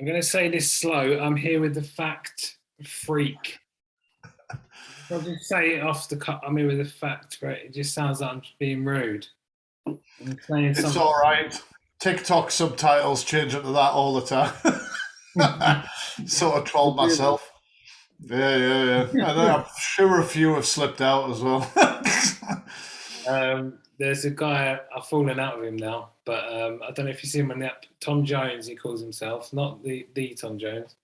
I'm going to say this slow. I'm here with the fact freak. I'll just say it off the cut. I'm here with the fact, right? It just sounds like I'm being rude. I'm saying It's something. all right. TikTok subtitles change into that all the time. Sort of trolled myself. Yeah. I'm sure a few have slipped out as well. There's a guy, I've fallen out with him now, but I don't know if you see him on the app. Tom Jones, he calls himself, not the Tom Jones.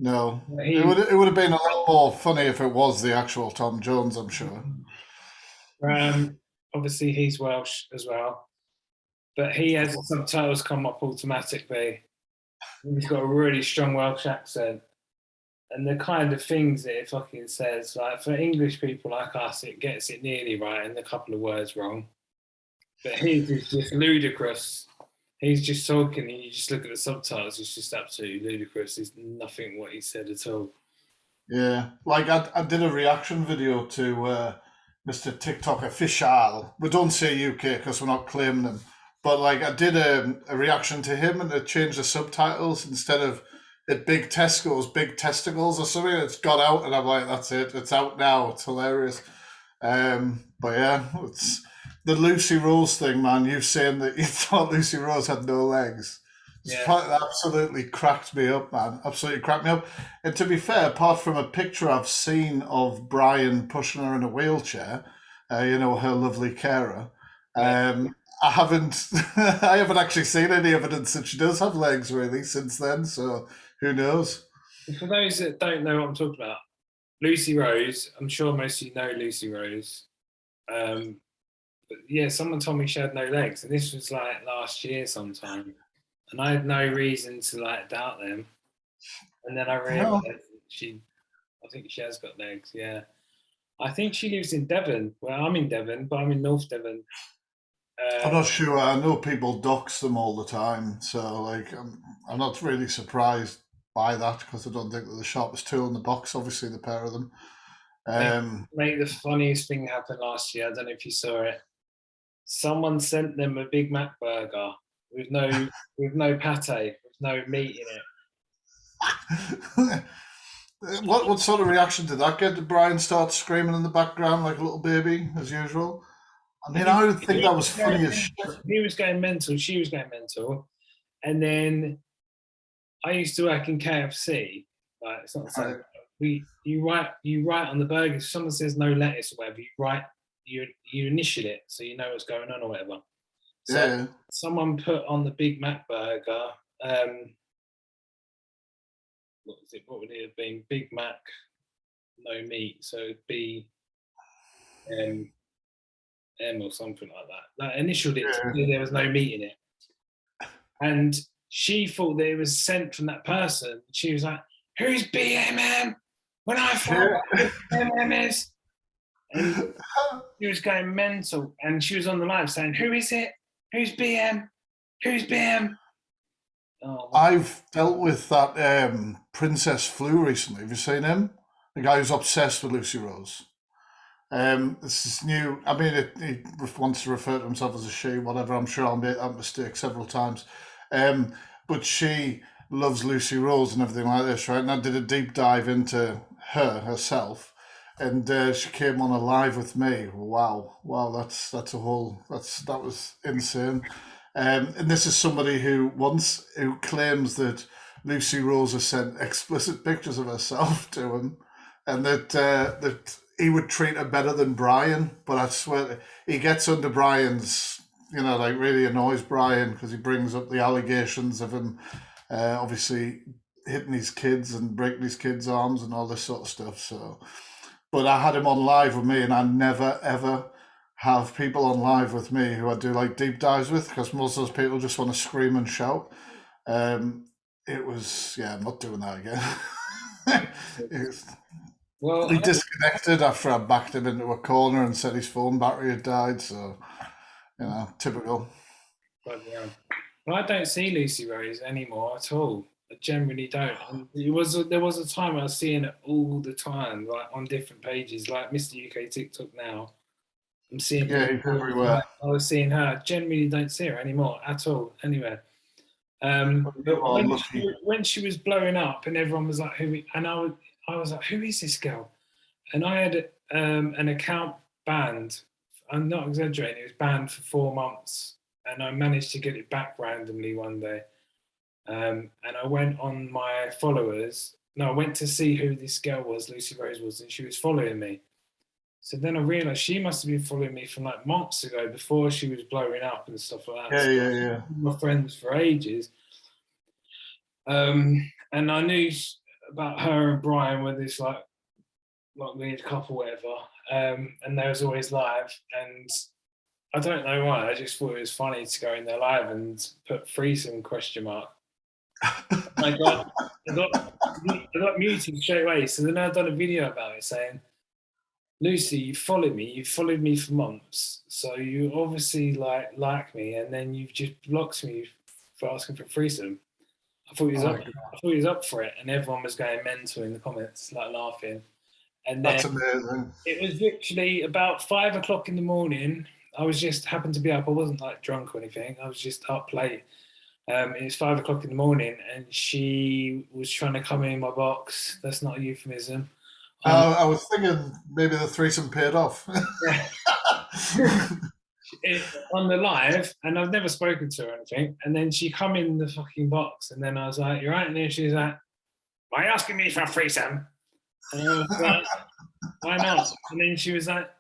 No, He it would have been a lot more funny if it was the actual Tom Jones, I'm sure. obviously he's Welsh as well, but he has the subtitles come up automatically. He's got a really strong Welsh accent. And the kind of things that it fucking says, like for English people like us, it gets it nearly right and a couple of words wrong. But his is just ludicrous. He's just talking, and you just look at the subtitles. It's just absolutely ludicrous. There's nothing what he said at all. Yeah, like I did a reaction video to Mr. TikTok official. We don't say UK because we're not claiming him, but like I did a reaction to him and I changed the subtitles instead of it big Tesco's big testicles or something. It's got out and I'm like, that's it. It's out now. It's hilarious. But yeah, it's the Lucy Rose thing, man. You saying that you thought Lucy Rose had no legs. Yeah, Absolutely cracked me up, man. Absolutely cracked me up. And to be fair, apart from a picture I've seen of Brian pushing her in a wheelchair, her lovely carer, yeah. I haven't, I haven't actually seen any evidence that she does have legs really since then. So who knows? For those that don't know what I'm talking about, Lucy Rose. I'm sure most of you know Lucy Rose. Um, but yeah, someone told me she had no legs, and this was like last year sometime, and I had no reason to like doubt them. And then I realised No, that I think she has got legs. Yeah, I think she lives in Devon. Well, I'm in Devon, but I'm in North Devon. I'm Uh, not sure. I know people dox them all the time, so like I'm not really surprised by that because I don't think they're the sharpest tool in the box. Obviously, the pair of them. mate, Um, mate, the funniest thing happened last year. I don't know if you saw it. Someone sent them a Big Mac burger with no pate, with no meat in it. what sort of reaction did that get? Did Brian start screaming in the background like a little baby as usual? I mean, He, I would think he that was was going funny as shit. mental. He was going mental. She was going mental. And then I used to work in KFC. Like it's not the same. Right. You write on the burger. If someone says no lettuce or whatever, you initial it so you know what's going on or whatever. So Yeah. someone put on the Big Mac burger. What was it? What would it have been? Big Mac, no meat. So it'd be um, M or something like that. Like initialed it to Yeah. say there was no meat in it, and she thought that it was sent from that person. She was like, "Who's BMM? When I find out Yeah. who BMM is," and she was going mental. And she was on the live saying, "Who is it? Who's BM? Who's BM?" Oh, I've dealt with that Princess Flu recently. Have you seen him? The guy who's obsessed with Lucy Rose. This is new. I mean, he wants to refer to himself as a she, whatever. I'm sure I'll make that mistake several times. Um, but she loves Lucy Rose and everything like this, right? And I did a deep dive into her herself, and she came on a live with me. Wow, that's a whole that was insane. And this is somebody who claims that Lucy Rose has sent explicit pictures of herself to him, and that he would treat her better than Brian. But I swear he gets under Brian's, like really annoys Brian because he brings up the allegations of him, obviously hitting his kids and breaking his kids' arms and all this sort of stuff. So, but I had him on live with me, and I never ever have people on live with me who I do like deep dives with because most of those people just want to scream and shout. Um, it was yeah, I'm not doing that again. It's- well, he disconnected after I backed him into a corner and said his phone battery had died. So, typical. well, I don't see Lucy Rose anymore at all. I generally don't. And there was a time I was seeing it all the time, like on different pages, like Mr. UK TikTok now. I'm seeing her Yeah, he's all the everywhere. time. I was seeing her. I generally don't see her anymore at all, anywhere. You But are lucky. when she was blowing up, and everyone was like, "Who?" And I was like, "Who is this girl?" And I had an account banned. I'm not exaggerating. It was banned for 4 months, and I managed to get it back randomly one day. And I went on my followers. No, I went to see who this girl was, Lucy Rose was, and she was following me. So then I realized she must have been following me from like months ago before she was blowing up and stuff like that. Yeah, So yeah, yeah. we were friends for ages. And I knew about her and Brian were this like weird couple, whatever. And they was always live. And I don't know why. I just thought it was funny to go in their live and put threesome question mark. I got, I got, I got muted straight away. So then I done a video about it saying, Lucy, you followed me. You followed me for months, so you obviously like me, and then you've just blocked me for asking for threesome. I thought he was Oh, up. I thought he was up for it, and everyone was going mental in the comments, like laughing. And then that's amazing. it was literally about 5 o'clock in the morning. I was just happened to be up. I wasn't like drunk or anything. I was just up late. It was 5 o'clock in the morning, and she was trying to come in my box. That's not a euphemism. On I was thinking maybe the threesome paid off. on the live, and I've never spoken to her or anything. And then she come in the fucking box, and then I was like, "You're right." And then she was like, "Why are you asking me for a threesome?" And I was like, "Why not?" And then she was like,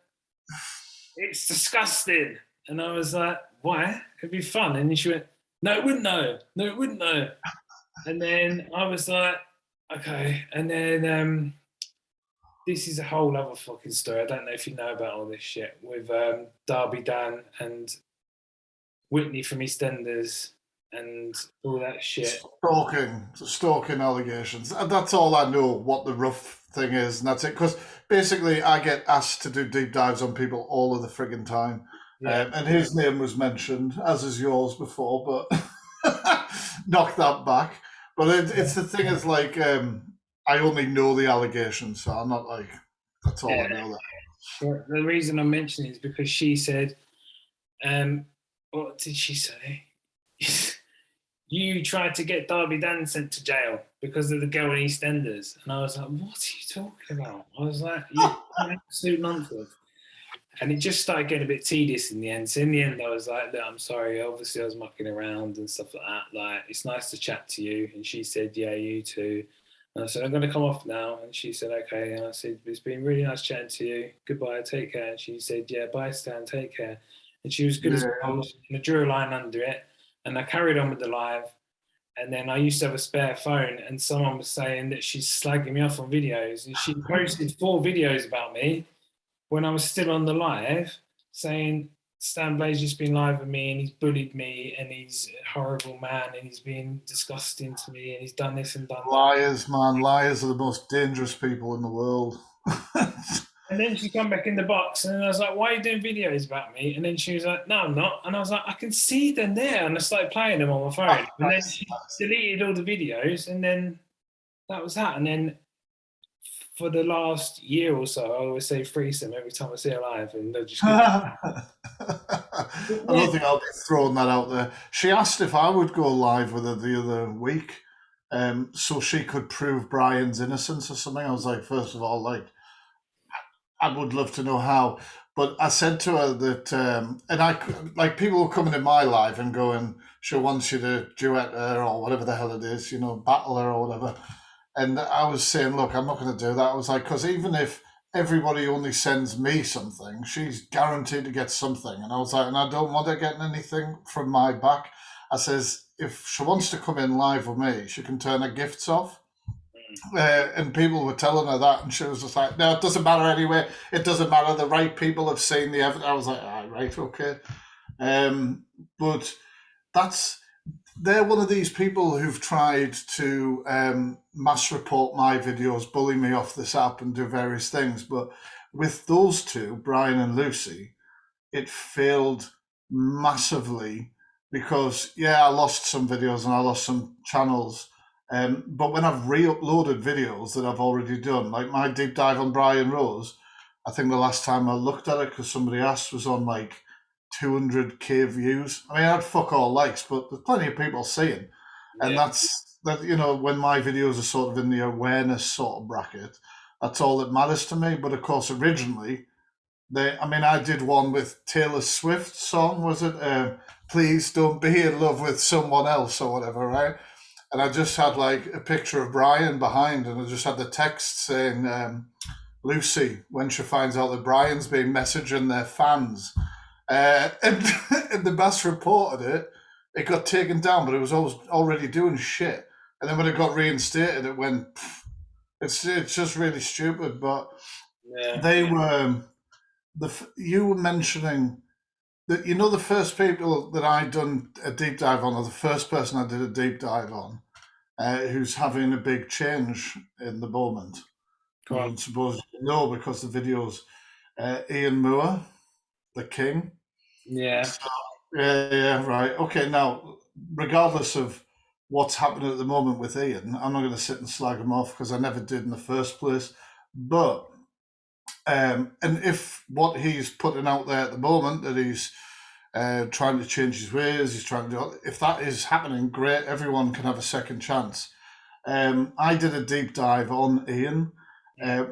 "It's disgusting." And I was like, "Why? It'd be fun." And then she went, "No, it wouldn't know. No, it wouldn't know." And then I was like, "Okay." And then this is a whole other fucking story. I don't know if you know about all this shit with Darby Dan and Whitney from EastEnders and all that shit. Stalking allegations. That's all I know. What the rough thing is, and that's it. Because basically, I get asked to do deep dives on people all of the frigging time, Yeah, and his name was mentioned, as is yours before, but knock that back. But it's the thing is like I only know the allegations, so I'm not like that's all I yeah. know. Well, the reason I'm mentioning it is because she said, what did she say? You tried to get Darby Dan sent to jail because of the girl in EastEnders. And I was like, what are you talking about? I was like, you absolute nonsense. And it just started getting a bit tedious in the end. So in the end, I was like, look, I'm sorry. Obviously, I was mucking around and stuff like that. Like, it's nice to chat to you. And she said, yeah, you too. And I said, I'm going to come off now. And she said, okay. And I said, it's been really nice chatting to you. Goodbye. Take care. And she said, yeah, bye, Stan. Take care. And she was good as Yeah. gold. And I drew a line under it. And I carried on with the live. And then I used to have a spare phone, and someone was saying that she's slagging me off on videos. And she posted 4 videos about me when I was still on the live, saying Stan Blaze just been live with me and he's bullied me and he's a horrible man and he's been disgusting to me and he's done this and done that. Liars, man, liars are the most dangerous people in the world. And then she come back in the box and I was like, why are you doing videos about me? And then she was like, no, I'm not. And I was like, I can see them there. And I started playing them on my phone. And then Nice, she nice. deleted all the videos and then that was that. And then for the last year or so, I always say threesome every time I see her live and they'll just go, I yeah, don't think I'll be throwing that out there. She asked if I would go live with her the other week, so she could prove Brian's innocence or something. I was like, first of all, like, I would love to know how. But I said to her that, and like people were coming in my live and going, she wants you to duet her or whatever the hell it is, battle her or whatever. And I was saying, look, I'm not going to do that. I was like, because even if everybody only sends me something, she's guaranteed to get something. And I was like, and I don't want her getting anything from my back. I says, if she wants to come in live with me, she can turn her gifts off. And people were telling her that, and she was just like, "No, it doesn't matter anyway. It doesn't matter. The right people have seen the evidence." I was like, right, okay." But that's they're one of these people who've tried to mass report my videos, bully me off this app, and do various things. But with those two, Brian and Lucy, it failed massively because I lost some videos and I lost some channels. But when I've re-uploaded videos that I've already done, like my deep dive on Brian Rose, I think the last time I looked at it because somebody asked was on like 200k views. I mean, I had fuck all likes, but there's plenty of people seeing. And Yeah. that's that, when my videos are sort of in the awareness sort of bracket, that's all that matters to me. But of course, originally, I did one with Taylor Swift's song, was it? Please don't be in love with someone else or whatever, right? And I just had like a picture of Brian behind, and I just had the text saying, Lucy, when she finds out that Brian's been messaging their fans. And, and the Bass reported it. It got taken down, but it was already doing shit. And then when it got reinstated, it went. Pff, it's just really stupid. But Yeah. they were you were mentioning that the first people that I done a deep dive on, or the first person I did a deep dive on, who's having a big change in the moment. I Go on. don't suppose you know because the videos, Ian Moore, the King. Yeah. Yeah, right. Okay, now, regardless of what's happening at the moment with Ian, I'm not going to sit and slag him off because I never did in the first place. But, and if what he's putting out there at the moment, that he's trying to change his ways, he's trying to do, if that is happening, great, everyone can have a second chance. I did a deep dive on Ian.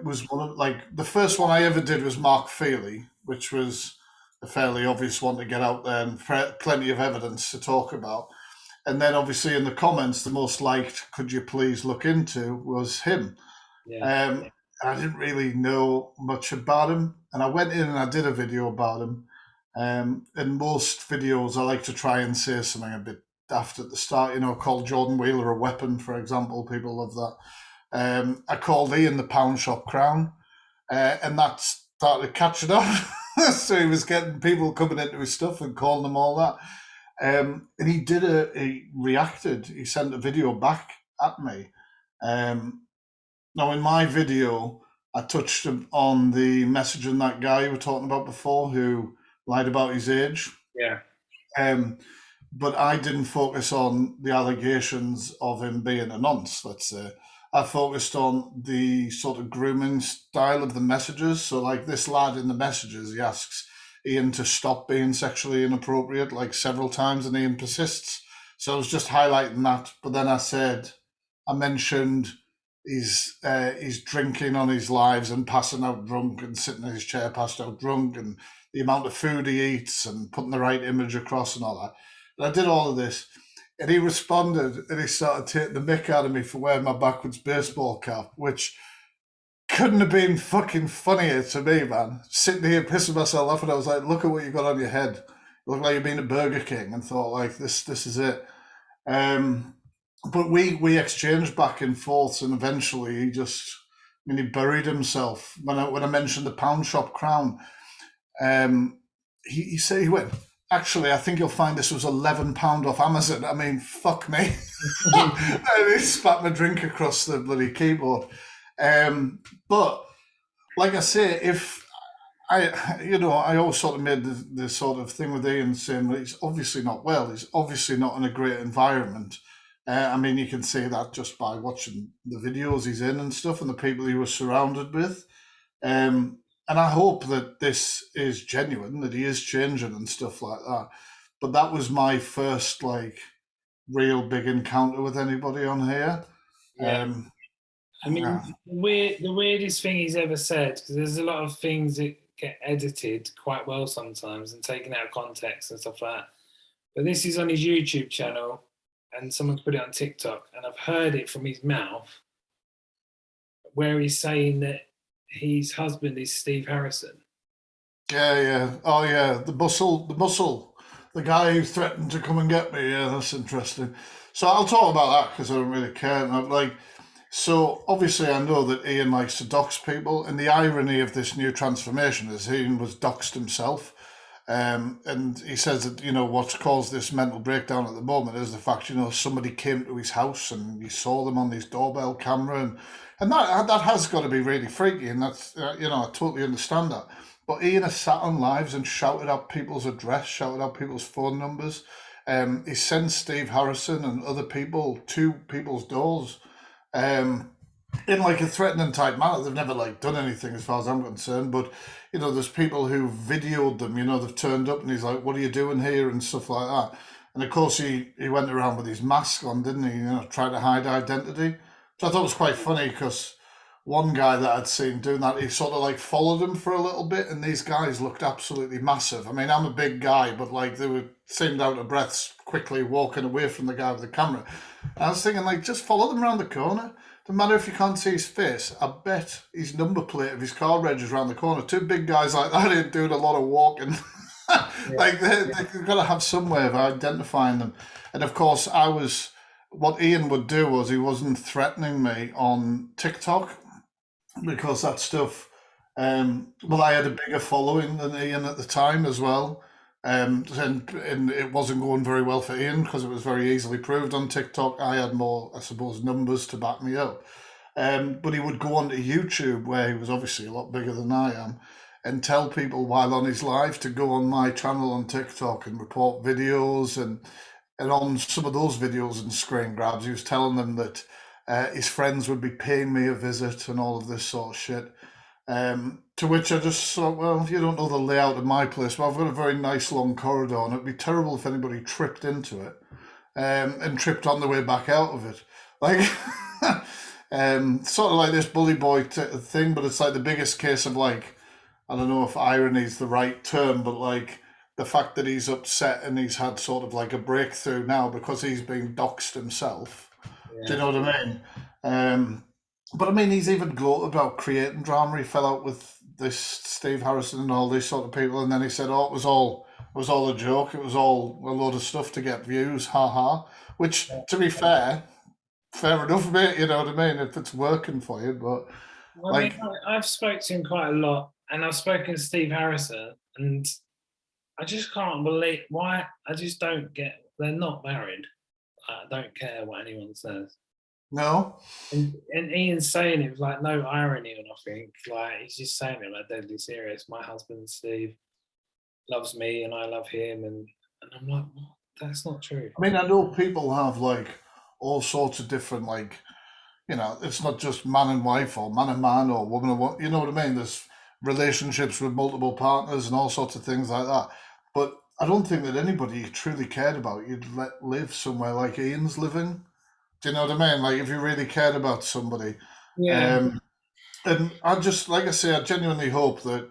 Was one of the first one I ever did was Mark Feely, which was a fairly obvious one to get out there and plenty of evidence to talk about. And then obviously in the comments, the most liked, could you please look into, was him. Yeah. I didn't really know much about him, and I went in and I did a video about him. In most videos, I like to try and say something a bit daft at the start, called Jordan Wheeler a weapon, for example. People love that. I called Ian the Pound Shop Crown, and that started catching on. So he was getting people coming into his stuff and calling them all that. And he reacted. He sent a video back at me. Now, in my video, I touched on the messaging that guy you were talking about before who lied about his age. Yeah. But I didn't focus on the allegations of him being a nonce, let's say. I focused on the sort of grooming style of the messages. So, like this lad in the messages, he asks Ian to stop being sexually inappropriate like several times, and Ian persists. So I was just highlighting that. But then I mentioned he's drinking on his lives and passing out drunk and sitting in his chair passed out drunk, and the amount of food he eats and putting the right image across and all that. And I did all of this. And he responded and he started taking the mick out of me for wearing my backwards baseball cap, which couldn't have been fucking funnier to me, man. Sitting here pissing myself off, and I was like, look at what you got on your head. You look like you've been to Burger King, and thought, like, this is it. But we exchanged back and forth, and eventually he buried himself. When I mentioned the Pound Shop Crown, he said, he went, actually, I think you'll find this was £11 off Amazon. I mean, fuck me. And he spat my drink across the bloody keyboard. But like I say, if I always sort of made the sort of thing with Ian saying that he's obviously not well. He's obviously not in a great environment. You can see that just by watching the videos he's in and stuff, and the people he was surrounded with. And I hope that this is genuine, that he is changing and stuff like that. But that was my first real big encounter with anybody on here. Yeah. Yeah. The weirdest thing he's ever said, because there's a lot of things that get edited quite well sometimes and taken out of context and stuff like that. But this is on his YouTube channel, and someone's put it on TikTok, and I've heard it from his mouth, where he's saying that his husband is Steve Harrison. Yeah. Oh, yeah. The muscle, the guy who threatened to come and get me. Yeah, that's interesting. So I'll talk about that because I don't really care. And so obviously I know that Ian likes to dox people, and the irony of this new transformation is Ian was doxed himself. And he says that, what's caused this mental breakdown at the moment is the fact, somebody came to his house and he saw them on his doorbell camera, and that has got to be really freaky, and that's, I totally understand that. But Ian has sat on lives and shouted out people's address, shouted out people's phone numbers. He sent Steve Harrison and other people to people's doors in a threatening type manner. They've never done anything as far as I'm concerned, but there's people who videoed them, they've turned up and he's like, what are you doing here and stuff like that. And of course, he went around with his mask on, didn't he? You know, trying to hide identity. Which I thought was quite funny because one guy that I'd seen doing that, he sort of like followed him for a little bit, and these guys looked absolutely massive. I mean, I'm a big guy, but like they were seemed out of breath, quickly walking away from the guy with the camera. I was thinking, like, just follow them around the corner. Doesn't matter if you can't see his face. I bet his number plate of his car reg is around the corner. Two big guys like that ain't doing a lot of walking. Like they've got to have some way of identifying them. And of course, what Ian would do was he wasn't threatening me on TikTok because that stuff. Well, I had a bigger following than Ian at the time as well. And it wasn't going very well for Ian because it was very easily proved on TikTok. I had more, I suppose, numbers to back me up. But he would go onto YouTube, where he was obviously a lot bigger than I am, and tell people while on his live to go on my channel on TikTok and report videos. And on some of those videos and screen grabs, he was telling them that his friends would be paying me a visit and all of this sort of shit. To which I just thought, well, you don't know the layout of my place, but I've got a very nice long corridor, and it'd be terrible if anybody tripped into it and tripped on the way back out of it. Like, sort of like this bully boy thing, but it's like the biggest case of, like, I don't know if irony is the right term, but like the fact that he's upset and he's had sort of like a breakthrough now because he's been doxxed himself. Do you know what I mean? But I mean, he's even gloated about creating drama. He fell out with this Steve Harrison and all these sort of people, and then he said, "Oh, it was all a joke. It was all a load of stuff to get views, ha ha." Which, to be fair enough, mate. You know what I mean? If it's working for you, but Well, I mean, like, I've spoken to him quite a lot, and I've spoken to Steve Harrison, and I just can't believe why. I just don't get. They're not married. I don't care what anyone says. no. And Ian's saying it with like no irony or nothing. Like he's just saying it like deadly serious. My husband Steve loves me and I love him, and I'm like, what? That's not true. I mean, I know people have like all sorts of different, like, you know, it's not just man and wife or man and man or woman and woman. You know what I mean? There's relationships with multiple partners and all sorts of things like that. But I don't think that anybody you truly cared about you'd let live somewhere like Ian's living. Do you know what I mean? Like, if you really cared about somebody. Yeah, Um, and I just, like I say, I genuinely hope that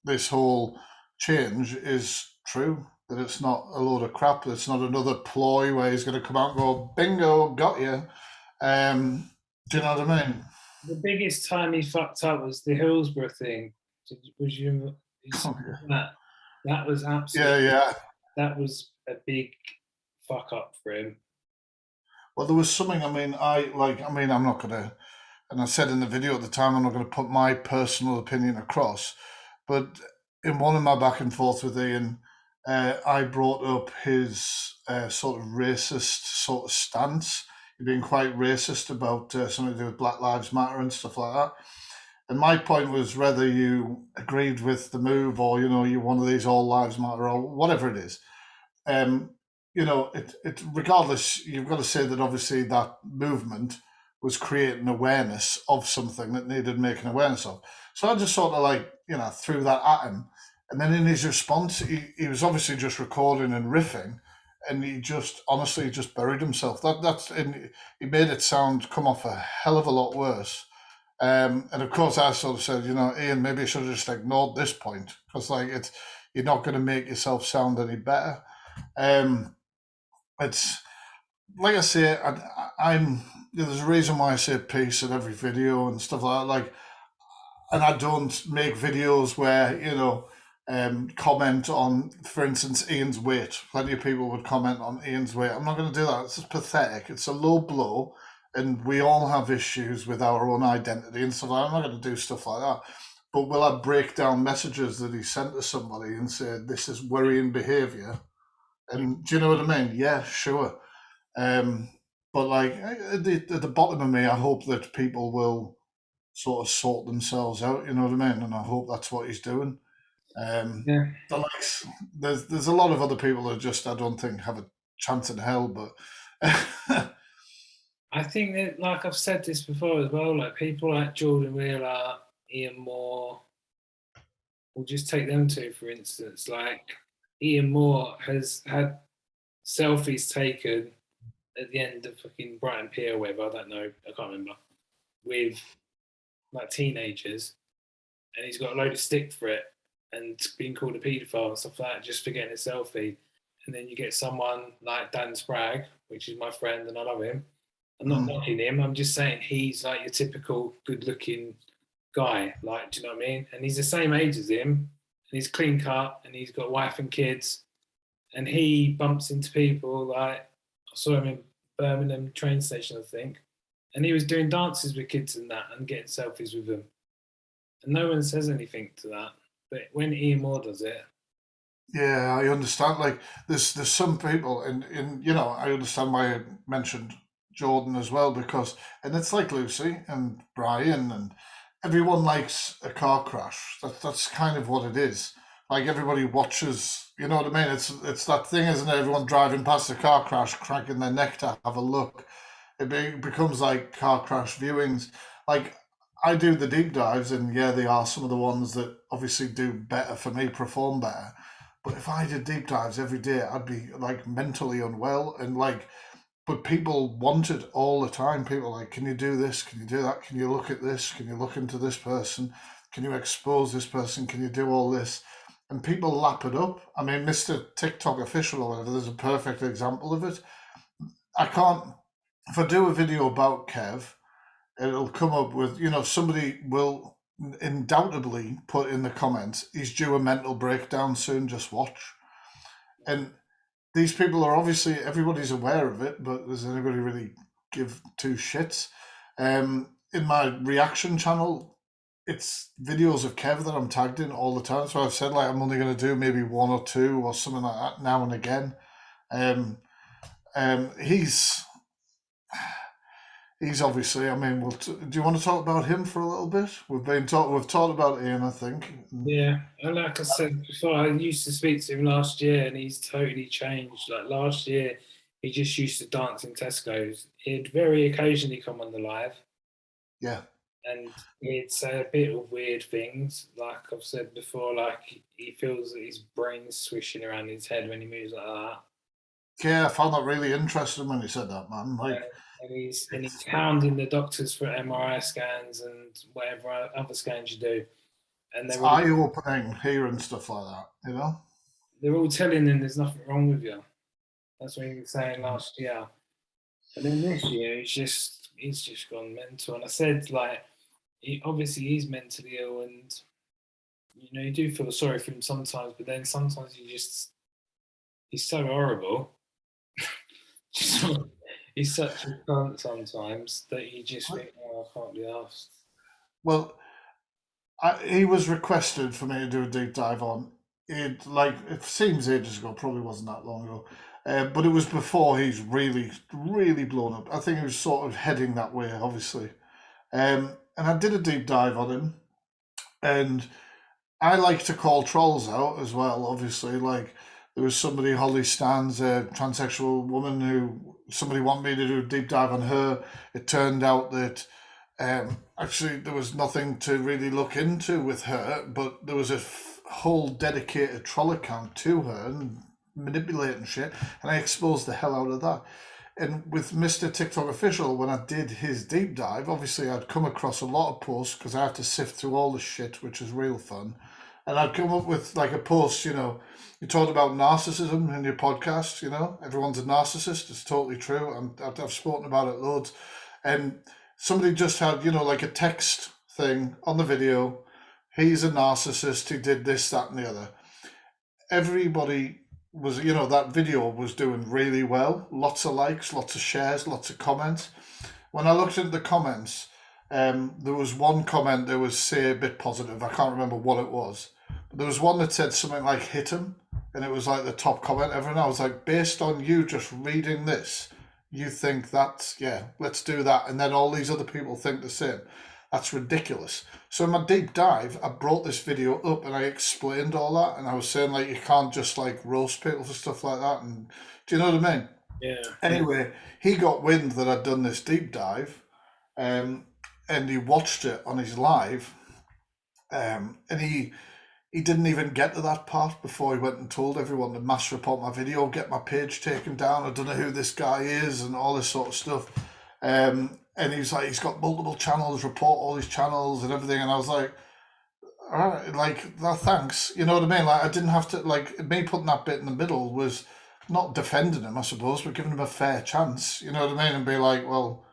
this whole change is true, that it's not a load of crap, that it's not another ploy where he's going to come out and go, bingo, got you. Do you know what I mean? the biggest time he fucked up was the Hillsborough thing. Was you saw Oh, yeah. that? That was Yeah, absolutely. yeah. That was a big fuck up for him. Well, there was something, I mean, I'm not going to, and I said in the video at the time, I'm not going to put my personal opinion across, but in one of my back and forth with Ian, I brought up his sort of racist sort of stance. He'd been quite racist about something to do with Black Lives Matter and stuff like that. And my point was whether you agreed with the move or, you know, you're one of these all lives matter or whatever it is. um, you know, it regardless, you've got to say that obviously that movement was creating awareness of something that needed making awareness of. So I just sort of like, you know, threw that at him. And then in his response, he was obviously just recording and riffing, and he just honestly just buried himself. That's and he made it come off a hell of a lot worse. And of course, I sort of said, you know, Ian, maybe you should have just ignored this point because, like, you're not going to make yourself sound any better. Um, it's like I say, I'm. There's a reason why I say peace in every video and stuff like that. Like, and I don't make videos where, you know, comment on, for instance, Ian's weight. Plenty of people would comment on Ian's weight. I'm not going to do that. It's just pathetic. It's a low blow, and we all have issues with our own identity and stuff like that. I'm not going to do stuff like that. But will I break down messages that he sent to somebody and say this is worrying behaviour? And do you know what I mean? Yeah, sure. Um, but like at the bottom of me, I hope that people will sort of sort themselves out. You know what I mean? And I hope that's what he's doing. Um, Yeah, the likes, there's a lot of other people that just I don't think have a chance in hell. But I think that, like I've said this before as well, like people like Jordan Wheeler, Ian Moore, we'll just take them two for instance. Like Ian Moore has had selfies taken at the end of fucking Brighton Pier or whatever, I don't know, I can't remember, with like teenagers, and he's got a load of stick for it and being called a paedophile and stuff like that just for getting a selfie. And then you get someone like Dan Spragg, which is my friend and I love him. I'm not knocking him, I'm just saying he's like your typical good looking guy, like, do you know what I mean? And he's the same age as him, and he's clean cut, and he's got a wife and kids, and he bumps into people like I saw him in Birmingham train station, I think, and he was doing dances with kids and that, and getting selfies with them, and no one says anything to that. But when Ian Moore does it, Yeah, I understand. Like, there's some people, and you know, I understand why I mentioned Jordan as well, because, and it's like Lucy and Brian, and everyone likes a car crash. That's kind of what it is. Like, everybody watches, you know what I mean? It's that thing, isn't it? Everyone driving past a car crash, cracking their neck to have a look. Becomes like car crash viewings. Like, I do the deep dives, and yeah, they are some of the ones that obviously do better for me, perform better. But if I did deep dives every day, I'd be like mentally unwell, and like, but people want it all the time. People are like, can you do this? Can you do that? Can you look at this? Can you look into this person? Can you expose this person? Can you do all this? And people lap it up. I mean, Mr. TikTok official or whatever, there's a perfect example of it. I can't, if I do a video about Kev, it'll come up with, you know, somebody will undoubtedly put in the comments, he's due a mental breakdown soon, just watch. And these people are obviously, everybody's aware of it, but does anybody really give two shits? In my reaction channel, it's videos of Kev that I'm tagged in all the time. So I've said like I'm only going to do maybe one or two or something like that now and again. Um, he's obviously. I mean, do you want to talk about him for a little bit? We've talked about Ian, I think. yeah, and like I said before, I used to speak to him last year, and he's totally changed. Like last year, he just used to dance in Tesco's. He'd very occasionally come on the live, Yeah, and he'd say a bit of weird things. Like I've said before, like he feels that his brain's swishing around his head when he moves like that. yeah. I found that really interesting when he said that, man. Uh, Like, and he's hounding the doctors for MRI scans and whatever other scans you do, and it's eye opening hearing stuff like that. You know. they're all telling him there's nothing wrong with you. That's what he was saying last year. And then this year, he's just gone mental. And I said like, obviously he's mentally ill, and you do feel sorry for him sometimes, but then sometimes he's so horrible. Just, he's such a cunt sometimes that you just think, oh, I can't be asked. Well, he was requested for me to do a deep dive on. It seems ages ago, probably wasn't that long ago, but it was before he's really, really blown up. I think he was sort of heading that way, obviously. And I did a deep dive on him, and I like to call trolls out as well. Obviously, like there was somebody, Holly Stans, a transsexual woman, who somebody wanted me to do a deep dive on her. It turned out that actually there was nothing to really look into with her, but there was a whole dedicated troll account to her and manipulating shit, and I exposed the hell out of that. And with Mr. TikTok official, when I did his deep dive, obviously I'd come across a lot of posts because I have to sift through all the shit, which is real fun. And I'd come up with like a post, you talked about narcissism in your podcast, everyone's a narcissist. It's totally true. I've spoken about it loads. And somebody just had, like a text thing on the video. He's a narcissist. He did this, that, and the other. Everybody was, that video was doing really well. Lots of likes, lots of shares, lots of comments. When I looked at the comments, there was one comment that was, say, a bit positive. I can't remember what it was. But there was one that said something like, hit him. And it was like the top comment ever. And I was like, based on you just reading this, you think that's, yeah, let's do that. And then all these other people think the same. That's ridiculous. So in my deep dive, I brought this video up and I explained all that. And I was saying, like, you can't just, like, roast people for stuff like that. And do you know what I mean? Yeah. Anyway, he got wind that I'd done this deep dive. And he watched it on his live. And he didn't even get to that part before he went and told everyone to mass report my video, get my page taken down. I don't know who this guy is, and all this sort of stuff. And he's like, he's got multiple channels, report all his channels and everything. And I was like, all right, like, that, thanks. You know what I mean? Like, I didn't have to, like, me putting that bit in the middle was not defending him, I suppose, but giving him a fair chance. You know what I mean? And be like, well,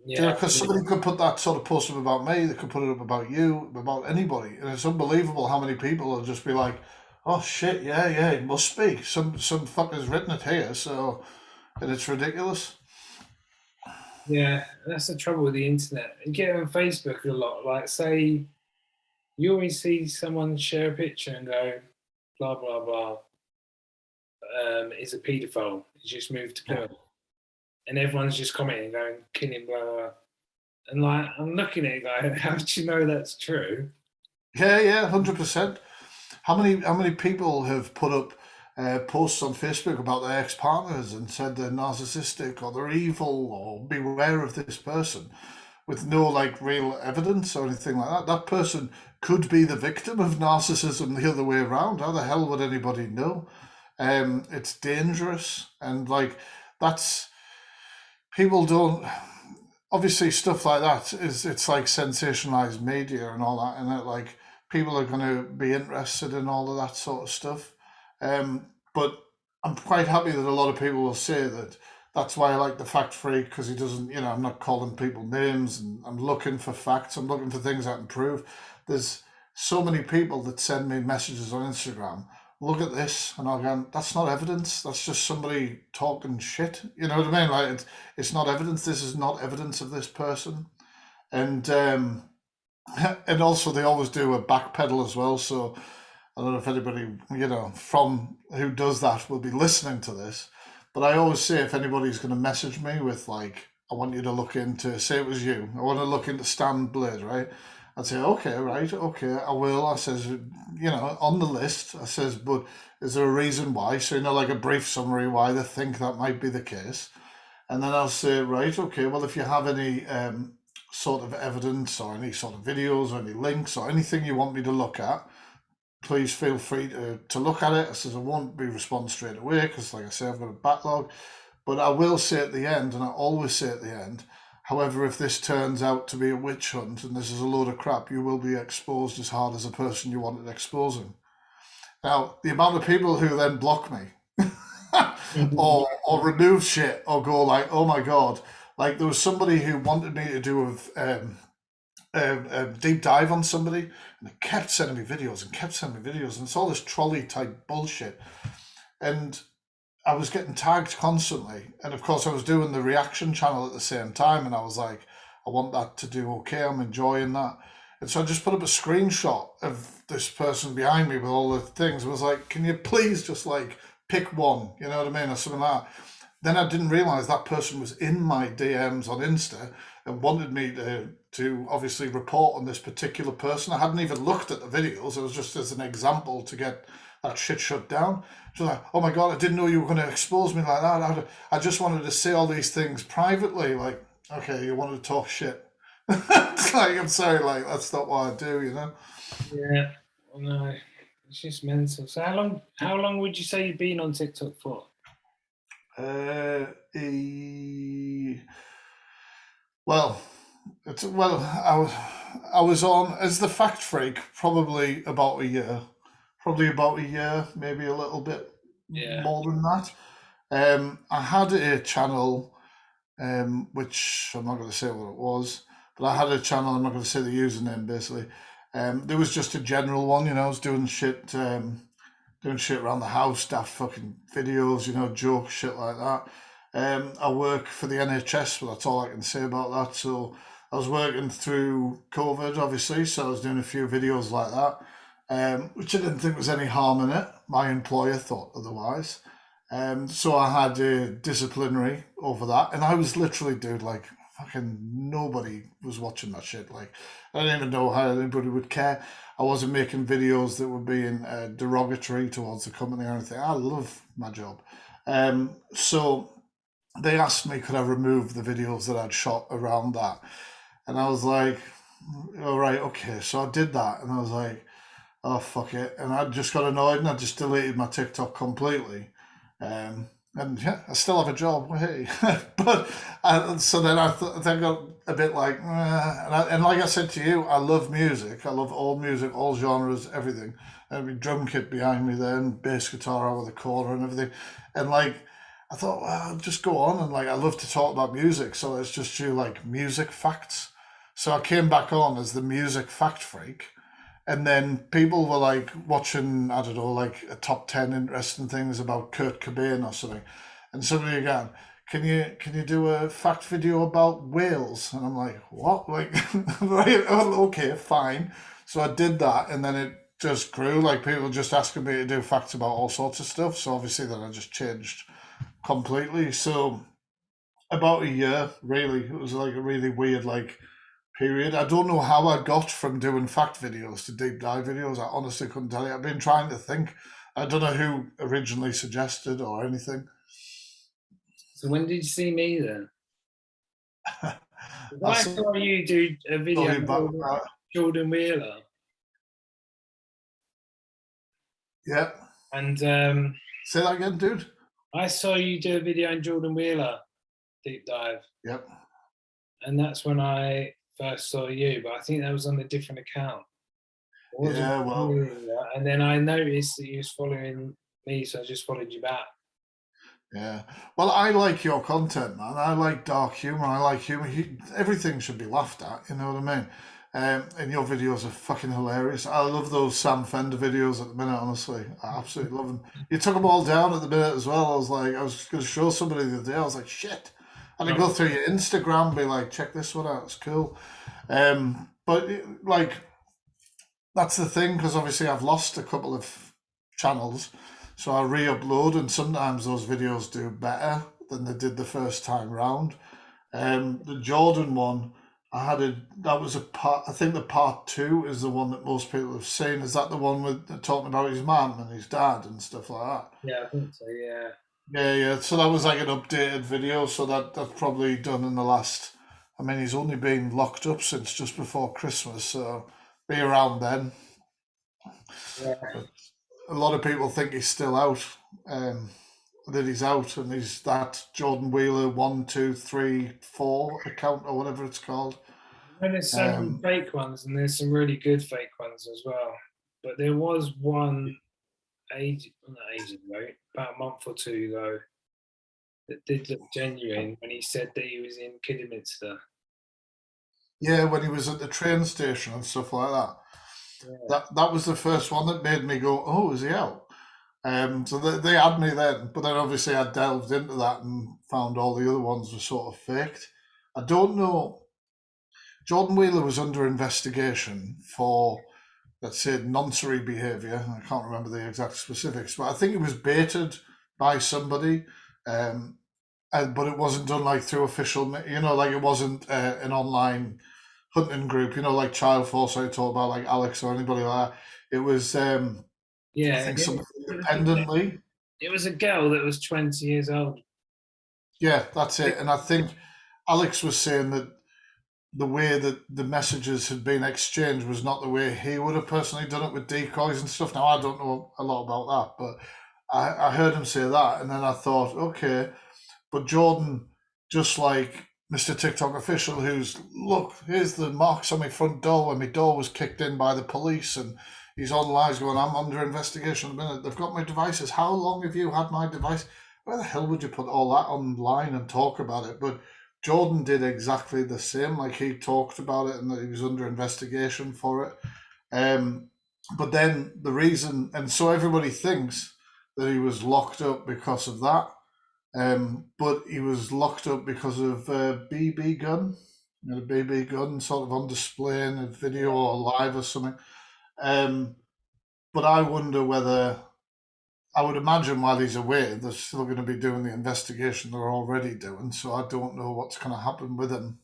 you know, Yeah, because somebody could put that sort of post up about me, they could put it up about you, about anybody, and it's unbelievable how many people will just be like, "Oh shit, yeah, yeah, it must be some fucker's written it here," so, and it's ridiculous. yeah. That's the trouble with the internet. You get it on Facebook a lot. Like, say you always see someone share a picture and go, blah blah blah, is a paedophile. He's just moved to Yeah, Plymouth, and everyone's just commenting, going, kill him, blah blah. Blah. And like, I'm looking at it, going, how do you know that's true? yeah, yeah, 100%. How many people have put up posts on Facebook about their ex partners and said they're narcissistic or they're evil or beware of this person, with no like real evidence or anything like that? That person could be the victim of narcissism the other way around. How the hell would anybody know? It's dangerous, and like, that's, people don't, obviously stuff like that is, it's like sensationalized media and all that, and that, like, people are going to be interested in all of that sort of stuff. But I'm quite happy that a lot of people will say that that's why I like the fact freak, because he doesn't, you know, I'm not calling people names, and I'm looking for facts, I'm looking for things I can prove. There's so many people that send me messages on Instagram, look at this, and I'll go, that's not evidence, that's just somebody talking shit. You know what I mean? Like, it's not evidence. This is not evidence of this person. And and also they always do a backpedal as well. So I don't know if anybody, you know, from who does that will be listening to this. But I always say, if anybody's going to message me with like, I want you to look into, say it was you, I want to look into Stan Blade, right? I'd say, okay, right, okay, I will. I says, you know, on the list, I says, but is there a reason why? So, you know, like a brief summary why they think that might be the case. And then I'll say, right, okay, well, if you have any sort of evidence or any sort of videos or any links or anything you want me to look at, please feel free to look at it. I says, I won't be responding straight away because, like I say, I've got a backlog. But I will say at the end, and I always say at the end, however, if this turns out to be a witch hunt and this is a load of crap, you will be exposed as hard as the person you wanted exposing. Now, the amount of people who then block me or remove shit or go like, oh my god, like there was somebody who wanted me to do a deep dive on somebody, and they kept sending me videos and kept sending me videos, and it's all this trolley type bullshit, and I was getting tagged constantly, and of course I was doing the reaction channel at the same time, and I was like, I want that to do okay. I'm enjoying that, and so I just put up a screenshot of this person behind me with all the things. I was like, can you please just like pick one, you know what I mean, or something like that. Then I didn't realize that person was in my DMs on Insta and wanted me to obviously report on this particular person. I hadn't even looked at the videos. It was just as an example to get that shit shut down. So like, oh my god, I didn't know you were going to expose me like that. I just wanted to say all these things privately. Like, okay, you wanted to talk shit. It's like, I'm sorry, like, that's not what I do, you know. Yeah, well, no, it's just mental. So how long would you say you've been on TikTok for? Uh, e- well, I was on as the fact freak probably about a year, maybe a little bit Yeah, more than that. I had a channel, which I'm not going to say what it was, but I had a channel. I'm not going to say the username. Basically, there was just a general one. You know, I was doing shit around the house, daft fucking videos, you know, jokes, shit like that. I work for the NHS, but that's all I can say about that. So I was working through COVID, obviously, so I was doing a few videos like that, which I didn't think was any harm in it. My employer thought otherwise. So I had a disciplinary over that, and I was literally, dude, like, fucking nobody was watching that shit. Like, I didn't even know how anybody would care. I wasn't making videos that were being derogatory towards the company or anything. I love my job. So they asked me, could I remove the videos that I'd shot around that? And I was like, all right, okay. So I did that, and I was like, oh fuck it, and I just got annoyed and I just deleted my TikTok completely. And yeah, I still have a job, hey. But so then I got a bit like, and like I said to you, I love music. I love all music, all genres, everything. Every drum kit behind me there, and bass guitar out of the corner and everything. And like, I thought, well, I'll just go on and like, I love to talk about music, so let's just do like music facts. So I came back on as the music fact freak, and then people were like watching, I don't know, like a top 10 interesting things about Kurt Cobain or something. And somebody again, can you do a fact video about whales? And I'm like, what? Like, right, oh, okay, fine. So I did that, and then it just grew. Like people just asking me to do facts about all sorts of stuff. So obviously then I just changed completely. So about a year, really, it was like a really weird like period. I don't know how I got from doing fact videos to deep dive videos. I honestly couldn't tell you. I've been trying to think. I don't know who originally suggested or anything. So when did you see me then? 'Cause I I saw saw you do a video you back. on Jordan Wheeler, Yeah. and Say that again, dude. I saw you do a video on Jordan Wheeler deep dive, Yep. and that's when I first saw you. But I think that was on a different account. I wasn't Yeah. Well. following that, and then I noticed that you was following me, so I just followed you back. Yeah. Well, I like your content, man. I like dark humor. I like humor. Everything should be laughed at. You know what I mean? And your videos are fucking hilarious. I love those Sam Fender videos at the minute. Honestly, I absolutely love them. You took them all down at the minute as well. I was going to show somebody the other day. I was like, shit. And I go through your Instagram, and be like, check this one out. It's cool. But like, that's the thing, because obviously I've lost a couple of channels, so I re-upload, and sometimes those videos do better than they did the first time round. The Jordan one, I had a that was a part. I think the part two is the one that most people have seen. Is that the one with talking about his mum and his dad and stuff like that? Yeah, I think so. Yeah. Yeah, yeah. So that was like an updated video. So that's probably done in the last. I mean, he's only been locked up since just before Christmas, so be around then. Yeah. But a lot of people think he's still out. Um, that he's out, and he's that Jordan Wheeler 1, 2, 3, 4 account or whatever it's called. And there's so many Um, fake ones, and there's some really good fake ones as well. But there was one not ages ago, about a month or two ago, that did look genuine when he said that he was in Kidderminster. yeah, when he was at the train station and stuff like that. Yeah. That was the first one that made me go, "Oh, is he out?" So they had me then, but then obviously I delved into that and found all the other ones were sort of faked. I don't know. Jordan Wheeler was under investigation for, let's say, noncery behaviour. I can't remember the exact specifics, but I think it was baited by somebody, um, but it wasn't done like through official, like it wasn't an online hunting group, like Child Force I talk about, like Alex or anybody like that. It was, I Yeah, think, somebody independently. it was a girl that was 20 years old. Yeah, that's it. And I think Alex was saying that the way that the messages had been exchanged was not the way he would have personally done it with decoys and stuff. Now, I don't know a lot about that, but I heard him say that. And then I thought, okay, but Jordan, just like Mr. TikTok official, who's, look, here's the marks on my front door when my door was kicked in by the police, and he's on lives going, I'm under investigation at the minute. They've got my devices. How long have you had my device? Where the hell would you put all that online and talk about it? But Jordan did exactly the same. Like, he talked about it and that he was under investigation for it. Um, but then the reason, and so everybody thinks that he was locked up because of that. But he was locked up because of BB gun, a BB gun sort of on display in a video or live or something. Um, but I wonder whether, I would imagine while he's away, they're still going to be doing the investigation they're already doing. So I don't know what's going to happen with him.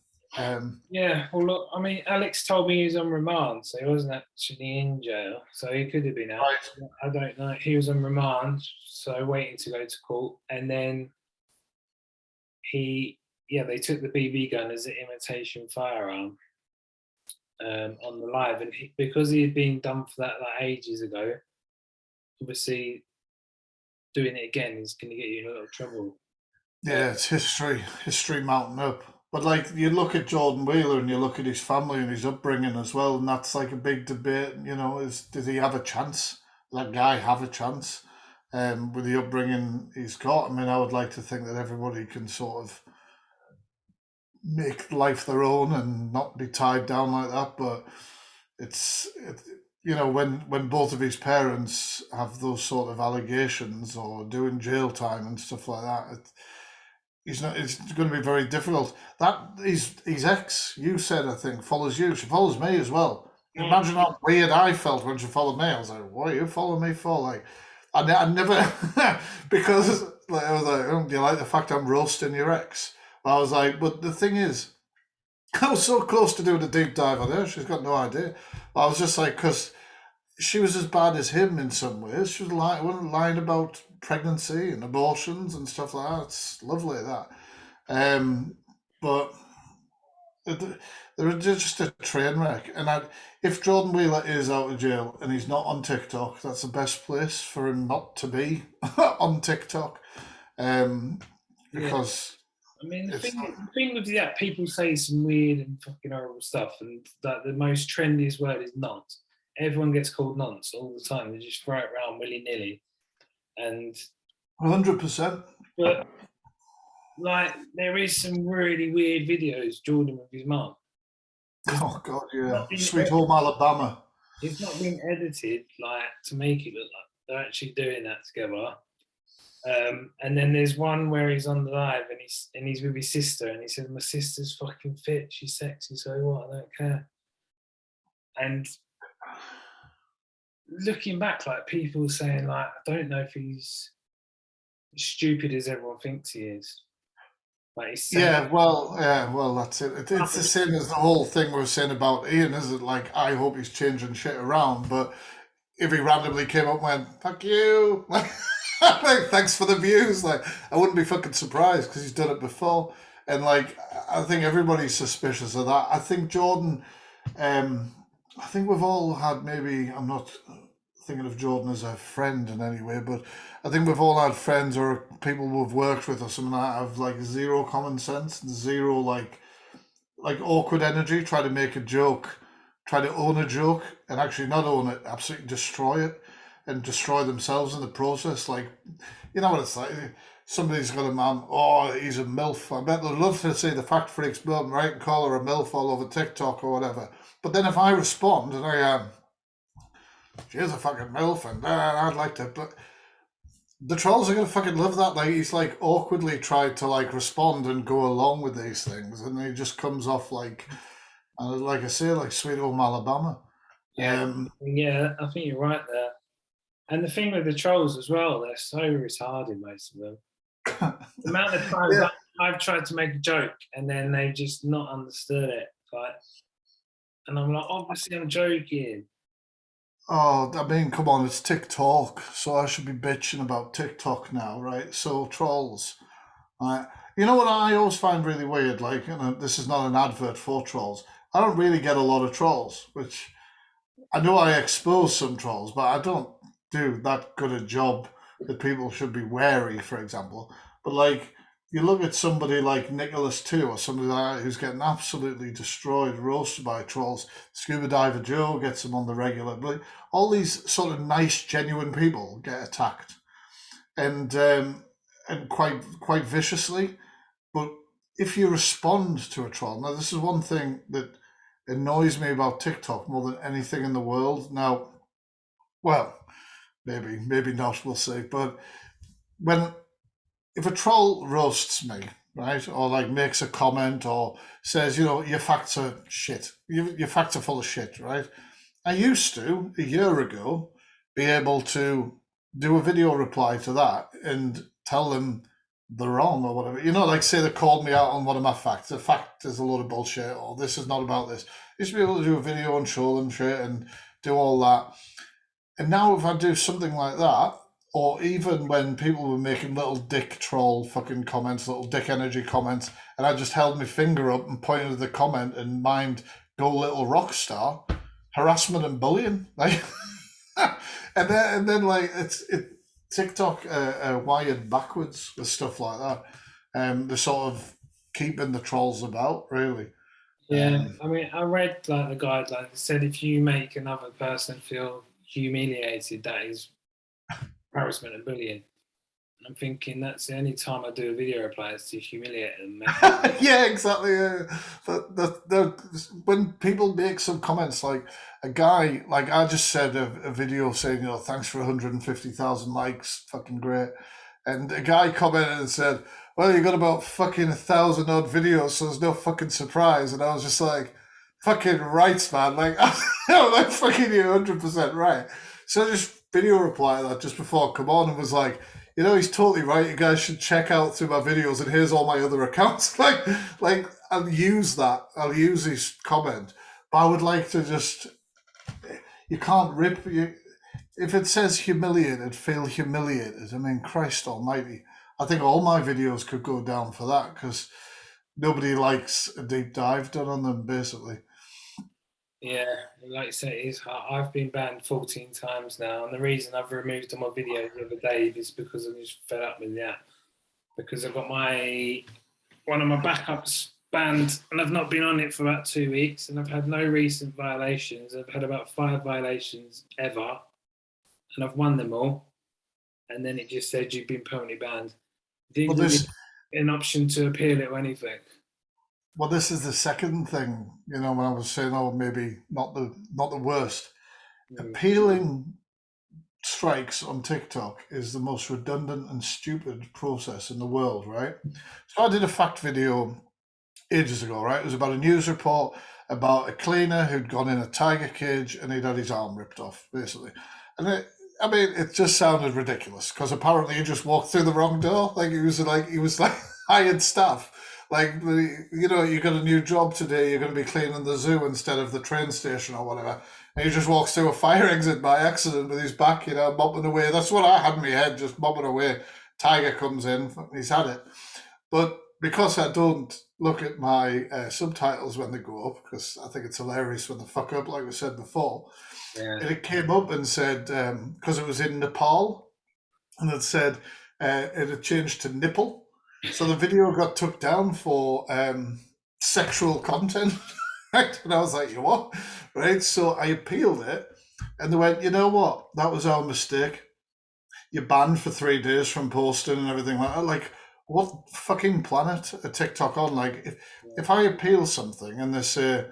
Yeah, well, look, I mean, Alex told me he was on remand, so he wasn't actually in jail, so he could have been out. Right. I don't know. He was on remand, so waiting to go to court, and then they took the BB gun as an imitation firearm, on the live, and because he had been done for that like ages ago, obviously doing it again is going to get you in a lot of trouble. Yeah, it's history mounting up. But like you look at Jordan Wheeler and you look at his family and his upbringing as well, and that's like a big debate. You know, is did he have a chance? That guy have a chance? With the upbringing he's got. I mean, I would like to think that everybody can sort of make life their own and not be tied down like that. But you know, when both of his parents have those sort of allegations or doing jail time and stuff like that, he's not. It's going to be very difficult. That his ex, you said, I think, follows you. She follows me as well. Mm. Imagine how weird I felt when she followed me. I was like, "What are you following me for?" Like, I never because like, I was like, oh, "Do you like the fact I'm roasting your ex?" I was like, "But the thing is, I was so close to doing a deep dive on her. She's got no idea." I was just like, because she was as bad as him in some ways. She was lying about pregnancy and abortions and stuff like that. It's lovely that. But they're just a train wreck. And if Jordan Wheeler is out of jail and he's not on TikTok, that's the best place for him not to be on TikTok. Because I mean, it's not, the thing with that, people say some weird and fucking horrible stuff, and that the most trendiest word is nonce. Everyone gets called nonce all the time. They just throw it around willy nilly, and 100%. but like there is some really weird videos Jordan with his mum. Oh God, yeah. Not been Sweet Home Alabama. It's not been edited like to make it look like they're actually doing that together. And then there's one where he's on the live and he's with his sister and he says, "My sister's fucking fit, she's sexy, so what? I don't care." And looking back, like people saying, like, I don't know if he's as stupid as everyone thinks he is. Like he's saying, Yeah, well, that's it. It's the same as the whole thing we were saying about Ian, is it? Like, I hope he's changing shit around, but if he randomly came up and went, "Fuck you," like, thanks for the views, like, I wouldn't be fucking surprised because he's done it before. And, like, I think everybody's suspicious of that. I think Jordan, um, I think we've all had maybe, I'm not thinking of Jordan as a friend in any way, but I think we've all had friends or people we've worked with or something that have like zero common sense, zero like awkward energy, try to make a joke, try to own a joke and actually not own it, absolutely destroy it and destroy themselves in the process. Like, you know what it's like? Somebody's got a man, oh, he's a MILF. I bet they'd love to say the fact freaks, but right, and call her a MILF all over TikTok or whatever. But then if I respond and I she's a fucking MILF and I'd like to, but the trolls are gonna fucking love that. Like he's like awkwardly tried to like respond and go along with these things, and he just comes off like I say, like Sweet Home Alabama. yeah, yeah, I think you're right there. And the thing with the trolls as well, they're so retarded, most of them. The amount of times Yeah. I've tried to make a joke and then they've just not understood it. Like, and I'm like, obviously I'm joking. Oh, I mean, come on, it's TikTok, so I should be bitching about TikTok now, right? So trolls, right? You know what I always find really weird, like, this is not an advert for trolls. I don't really get a lot of trolls, which I know I expose some trolls, but I don't do that good a job that people should be wary, for example. But like, you look at somebody like Nicholas too, or somebody like that who's getting absolutely destroyed, roasted by trolls. Scuba Diver Joe gets them on the regular. But all these sort of nice, genuine people get attacked, and quite viciously. But if you respond to a troll, now this is one thing that annoys me about TikTok more than anything in the world. Now, well, maybe not, we'll see. But when if a troll roasts me, right, or like makes a comment or says, your facts are shit, your facts are full of shit, right? I used to, a year ago, be able to do a video reply to that and tell them they're wrong or whatever. Like say they called me out on one of my facts. The fact is a load of bullshit, or this is not about this. I used to be able to do a video and show them shit and do all that. And now if I do something like that, or even when people were making little dick troll fucking comments, little dick energy comments, and I just held my finger up and pointed at the comment and mind go little rock star, harassment and bullying, like, and then like it TikTok wired backwards with stuff like that. They're sort of keeping the trolls about, really. Yeah, I mean, I read like the guidelines. It said if you make another person feel humiliated, that is harassment and bullying. I'm thinking that's the only time I do a video reply is to humiliate them. Yeah, exactly. Yeah. When people make some comments, like a guy, like I just said a video saying, thanks for 150,000 likes, fucking great. And a guy commented and said, well, you got about fucking 1,000 odd videos, so there's no fucking surprise. And I was just like, fucking right, man. Like, I'm like, fucking you 100% right. So I just video replied that just before I come on and was like, he's totally right. You guys should check out through my videos, and here's all my other accounts. like I'll use that. I'll use his comment, but I would like to just. You can't rip you if it says humiliated. Feel humiliated. I mean, Christ Almighty. I think all my videos could go down for that because nobody likes a deep dive done on them, basically. Yeah, like you say, I've been banned 14 times now, and the reason I've removed all my videos the other day is because I'm just fed up with that. Because I've got one of my backups banned, and I've not been on it for about 2 weeks, and I've had no recent violations. I've had about 5 violations ever, and I've won them all. And then it just said you've been permanently banned. Well, Didn't give this me an option to appeal it or anything. well, this is the second thing. When I was saying, oh, maybe not the worst. Mm. Appealing strikes on TikTok is the most redundant and stupid process in the world, right? So I did a fact video ages ago, right? It was about a news report about a cleaner who'd gone in a tiger cage and he'd had his arm ripped off, basically. And it just sounded ridiculous because apparently he just walked through the wrong door. Like he was like hired staff. Like you got a new job today. You're going to be cleaning the zoo instead of the train station or whatever. And he just walks through a fire exit by accident with his back, mopping away. That's what I had in my head, just mopping away. Tiger comes in, he's had it. But because I don't look at my subtitles when they go up, because I think it's hilarious when they fuck up, like we said before, Yeah. and it came up and said, because it was in Nepal, and it said it had changed to nipple. So the video got took down for sexual content. Right? And I was like, you what? Right? So I appealed it, and they went, you know what? That was our mistake. You're banned for 3 days from posting and everything like that. Like, what fucking planet are TikTok on? Like, if I appeal something and they say,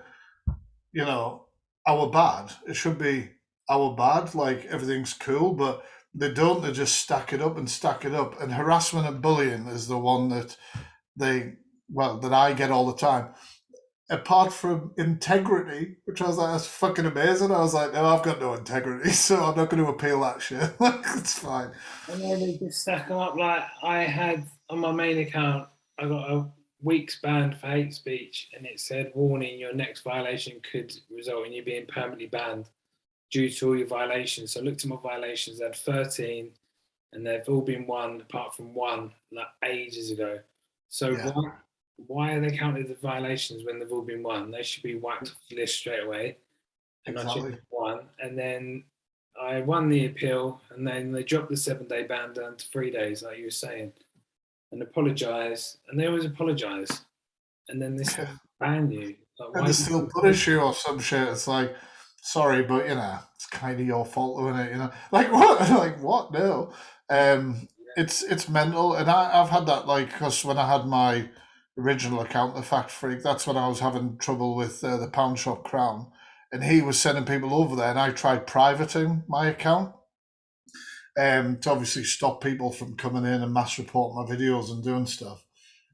our bad, it should be our bad, like everything's cool, but they don't. They just stack it up and stack it up. And harassment and bullying is the one that that I get all the time. Apart from integrity, which I was like, that's fucking amazing. I was like, no, I've got no integrity, so I'm not going to appeal that shit. Like, it's fine. And then they just stack them up. Like I had on my main account, I got a week's banned for hate speech, and it said, "Warning: your next violation could result in you being permanently banned due to all your violations." So I looked at my violations. I had 13, and they've all been won apart from one, like ages ago. So Yeah, why are they counted as violations when they've all been won? They should be wiped off the list straight away. And I just exactly. won, and then I won the appeal, and then they dropped the 7-day ban down to 3 days, like you were saying, and apologise, and they always apologise, and then they still ban you. Like, And why? they still punish you or some shit. It's like, sorry, but it's kind of your fault, isn't it? Like what? Like what? No, it's mental, and I've had that because when I had my original account, the Fact Freak, that's when I was having trouble with the Pound Shop Crown, and he was sending people over there, and I tried privating my account. To obviously stop people from coming in and mass report my videos and doing stuff.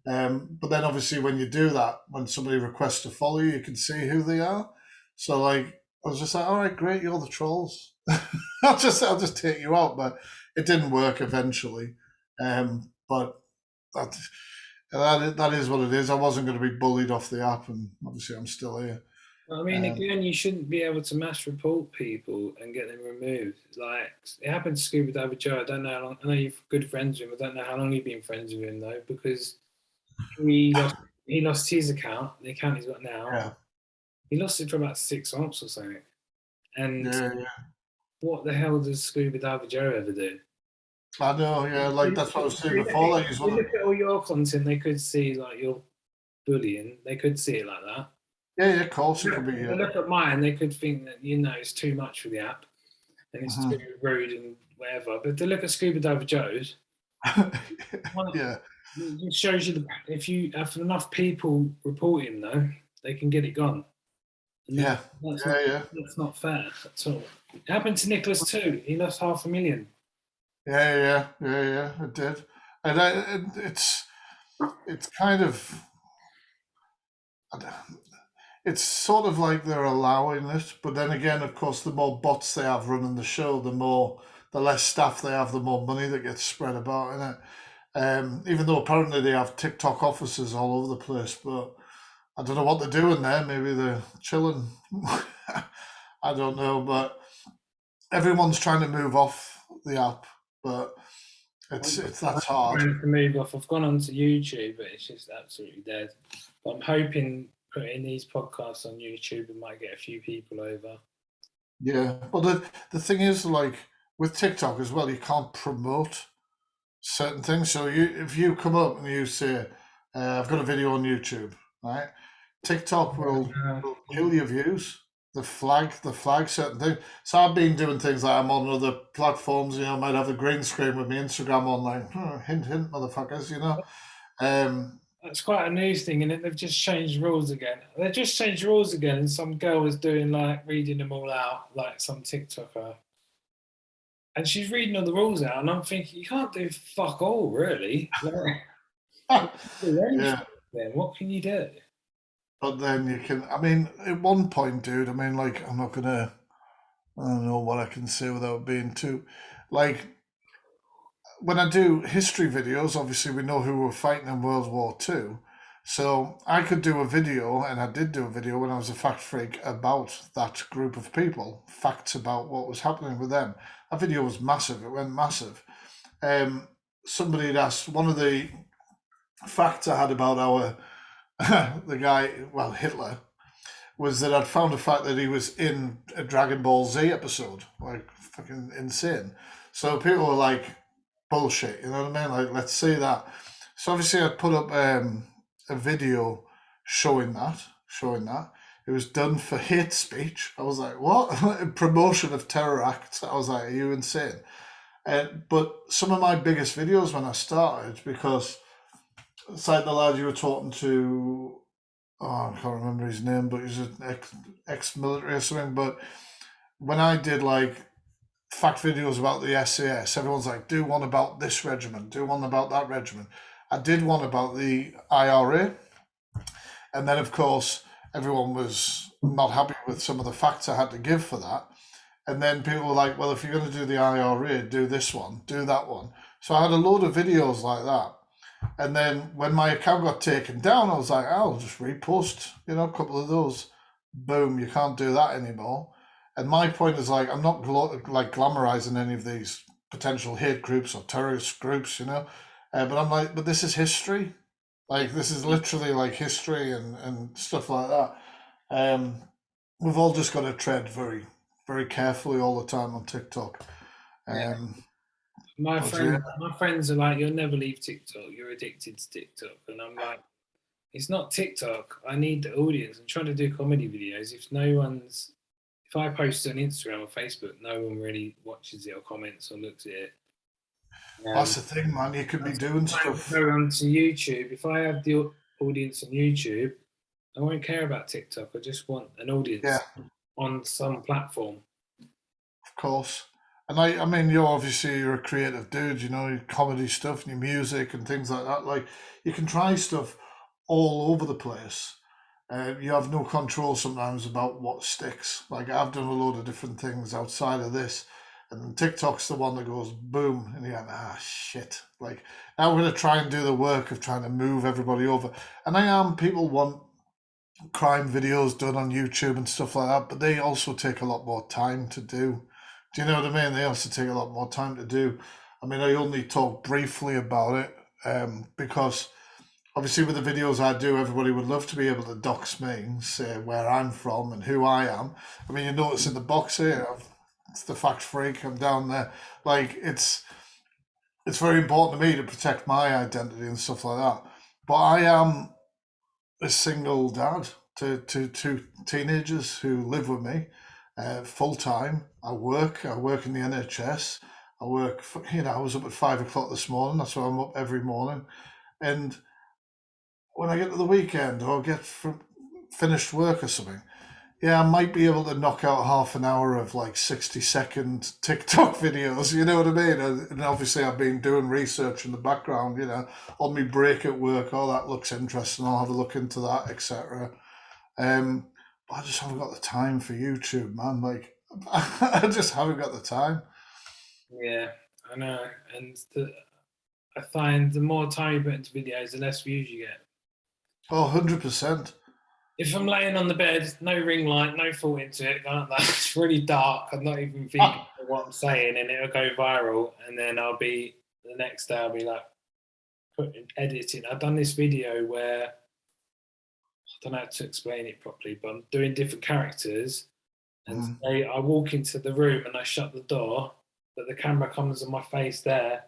But then obviously when you do that, when somebody requests to follow you, you can see who they are. So like I was just like, all right, great, you're the trolls. I'll just take you out. But it didn't work eventually. But that is what it is. I wasn't going to be bullied off the app, and obviously I'm still here. I mean, Um, again, you shouldn't be able to mass report people and get them removed. Like it happened to Scuba Diver Joe. I don't know how long. I know you're good friends with him. I don't know how long you've been friends with him though, because he lost his account, the account he's got now, yeah, He lost it for about 6 months or something. And Yeah, yeah. what the hell does Scuba Diver Joe ever do? I know, yeah, like that's what I was saying before. Like he's You one of, look at all your content, they could see like your bullying. They could see it like that. yeah, yeah, of course it Look, could be. they look at mine, they could think that it's too much for the app and it's too Mhm. rude and whatever. But to look at Scuba Diver Joe's, well, Yeah, it just shows you if you have enough people report him though, they can get it gone. And yeah, that's yeah, not yeah, that's not fair at all. It happened to Nicholas too. He lost 500,000. yeah, yeah, yeah, yeah. It did, and it's kind of it's sort of like they're allowing it, but then again, of course, the more bots they have running the show, the less staff they have, the more money that gets spread about in it. Even though apparently they have TikTok offices all over the place, but I don't know what they're doing there. Maybe they're chilling. I don't know, but everyone's trying to move off the app, but it's that's hard. Trying to move off. I've gone onto YouTube, but it's just absolutely dead. But I'm hoping putting these podcasts on YouTube, it might get a few people over. Yeah, but the thing is, like with TikTok as well, you can't promote certain things. So if you come up and you say, "I've got a video on YouTube," right? TikTok will kill your views. The flag certain things. So I've been doing things like I'm on other platforms. I might have a green screen with my Instagram on, like hint, hint, motherfuckers. That's quite a new thing, and they've just changed rules again. They've just changed rules again, and some girl was doing like reading them all out, like some TikToker, and she's reading all the rules out, and I'm thinking, you can't do fuck all, really. Like, you can't do anything. Yeah, Then what can you do? but then you can. I mean, at one point, dude. I mean, like, I'm not gonna. I don't know what I can say without being too, like, when I do history videos, obviously we know who were fighting in World War Two. So I could do a video, and I did do a video when I was a fact freak about that group of people, facts about what was happening with them. That video was massive. It went massive. Um, Somebody had asked one of the facts I had about our the guy, well, Hitler, was that I'd found a fact that he was in a Dragon Ball Z episode, like fucking insane. So people were like, bullshit, you know what I mean? Like, let's see that. So obviously I put up a video showing that. It was done for hate speech. I was like, what? Promotion of terror acts. I was like, are you insane? But some of my biggest videos when I started, because it's like the lad you were talking to, oh, I can't remember his name, but he's an ex-military or something. But when I did like fact videos about the SAS, everyone's like, do one about this regiment, do one about that regiment. I did one about the IRA, and then of course everyone was not happy with some of the facts I had to give for that. And then people were like, well, if you're going to do the IRA, do this one, do that one. So I had a load of videos like that. And then when my account got taken down, I was like, I'll just repost, a couple of those. Boom, you can't do that anymore. And my point is like, I'm not like glamorizing any of these potential hate groups or terrorist groups. But I'm like, but this is history. Like, this is literally like history and stuff like that. Um, we've all just got to tread very, very carefully all the time on TikTok. Yeah. Um, My but yeah, friends are like, you'll never leave TikTok. You're addicted to TikTok, and I'm like, it's not TikTok. I need the audience. I'm trying to do comedy videos. If I post on Instagram or Facebook, no one really watches it or comments or looks at it. that's the thing, man. You could be doing If I stuff. go onto YouTube, if I have the audience on YouTube, I won't care about TikTok. I just want an Yeah, audience on some platform. of course. And I mean, you're a creative dude, your comedy stuff and your music and things like that. Like, you can try stuff all over the place. You have no control sometimes about what sticks. Like, I've done a load of different things outside of this, and then TikTok's the one that goes boom, and you're like, shit. Like, now we're going to try and do the work of trying to move everybody over. And people want crime videos done on YouTube and stuff like that, but they also take a lot more time to do. Do you know what I mean? They also take a lot more time to do. I mean, I only talk briefly about it because obviously with the videos I do, everybody would love to be able to dox me, say where I'm from and who I am. I mean, you notice in the box here, it's the fact freak. I'm down there. Like it's very important to me to protect my identity and stuff like that. But I am a single dad to two teenagers who live with me full time. I work. I work in the NHS. I work. I was up at 5 o'clock this morning. That's why I'm up every morning. And when I get to the weekend or get from finished work or something, yeah, I might be able to knock out half an hour of like 60-second TikTok videos, you know what I mean? And obviously, I've been doing research in the background, on my break at work. Oh, that looks interesting. I'll have a look into that, etc. Um, but I just haven't got the time for YouTube, man. Like, I just haven't got the time. Yeah, I know. And I find the more time you put into videos, the less views you get. Oh, 100%. If I'm laying on the bed, no ring light, no thought into it, like that, it's really dark. I'm not even thinking of what I'm saying, and it'll go viral. And then I'll be the next day, I'll be like editing. I've done this video where I don't know how to explain it properly, but I'm doing different characters, and Mhm. I walk into the room and I shut the door, but the camera comes on my face there,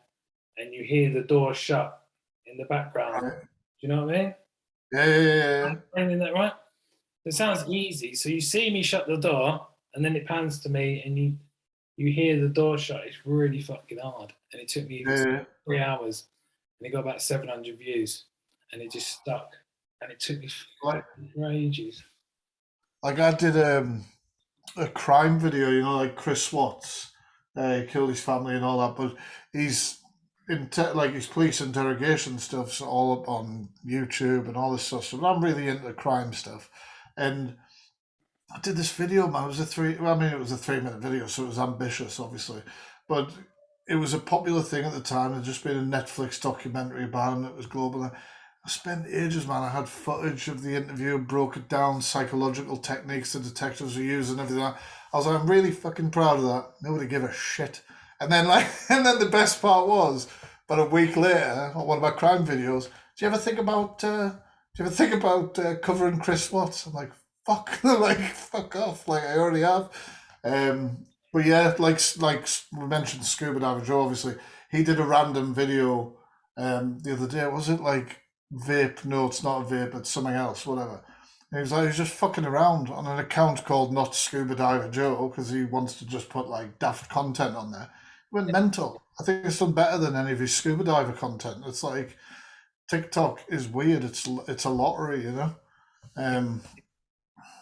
and you hear the door shut in the background. Right. Do you know what I mean? Yeah, yeah, yeah, I'm yeah. explaining that right. It sounds easy. So you see me shut the door, and then it pans to me, and you hear the door shut. It's really fucking hard, and it took me Yeah, yeah. 3 hours, and it got about 700 views, and it just stuck, and it took me Like, for ages. like I did a crime video, like Chris Watts, he killed his family and all that, but he's like his police interrogation stuff's all up on YouTube and all this stuff. So I'm really into crime stuff, and I did this video, man. It was a three. Well, I mean, it was a 3 minute video, so it was ambitious, obviously, but it was a popular thing at the time. There'd just been a Netflix documentary about him that was global. I spent ages, man. I had footage of the interview, broke it down, psychological techniques the detectives were using, everything. I was like, I'm really fucking proud of that. Nobody gave a shit. And then, and then the best part was, about a week later, on one of my crime videos, do you ever think about, covering Chris Watts? I'm like, fuck, like, fuck off. Like, I already have. But yeah, like we mentioned, Scuba Diver Joe. Obviously, he did a random video the other day. Was it like vape? No, it's not a vape. It's something else. Whatever. And he was like, he was just fucking around on an account called Not Scuba Diver Joe because he wants to just put like daft content on there. He went mental. I think it's done better than any of his scuba diver content. It's like TikTok is weird. It's a lottery, you know. Um,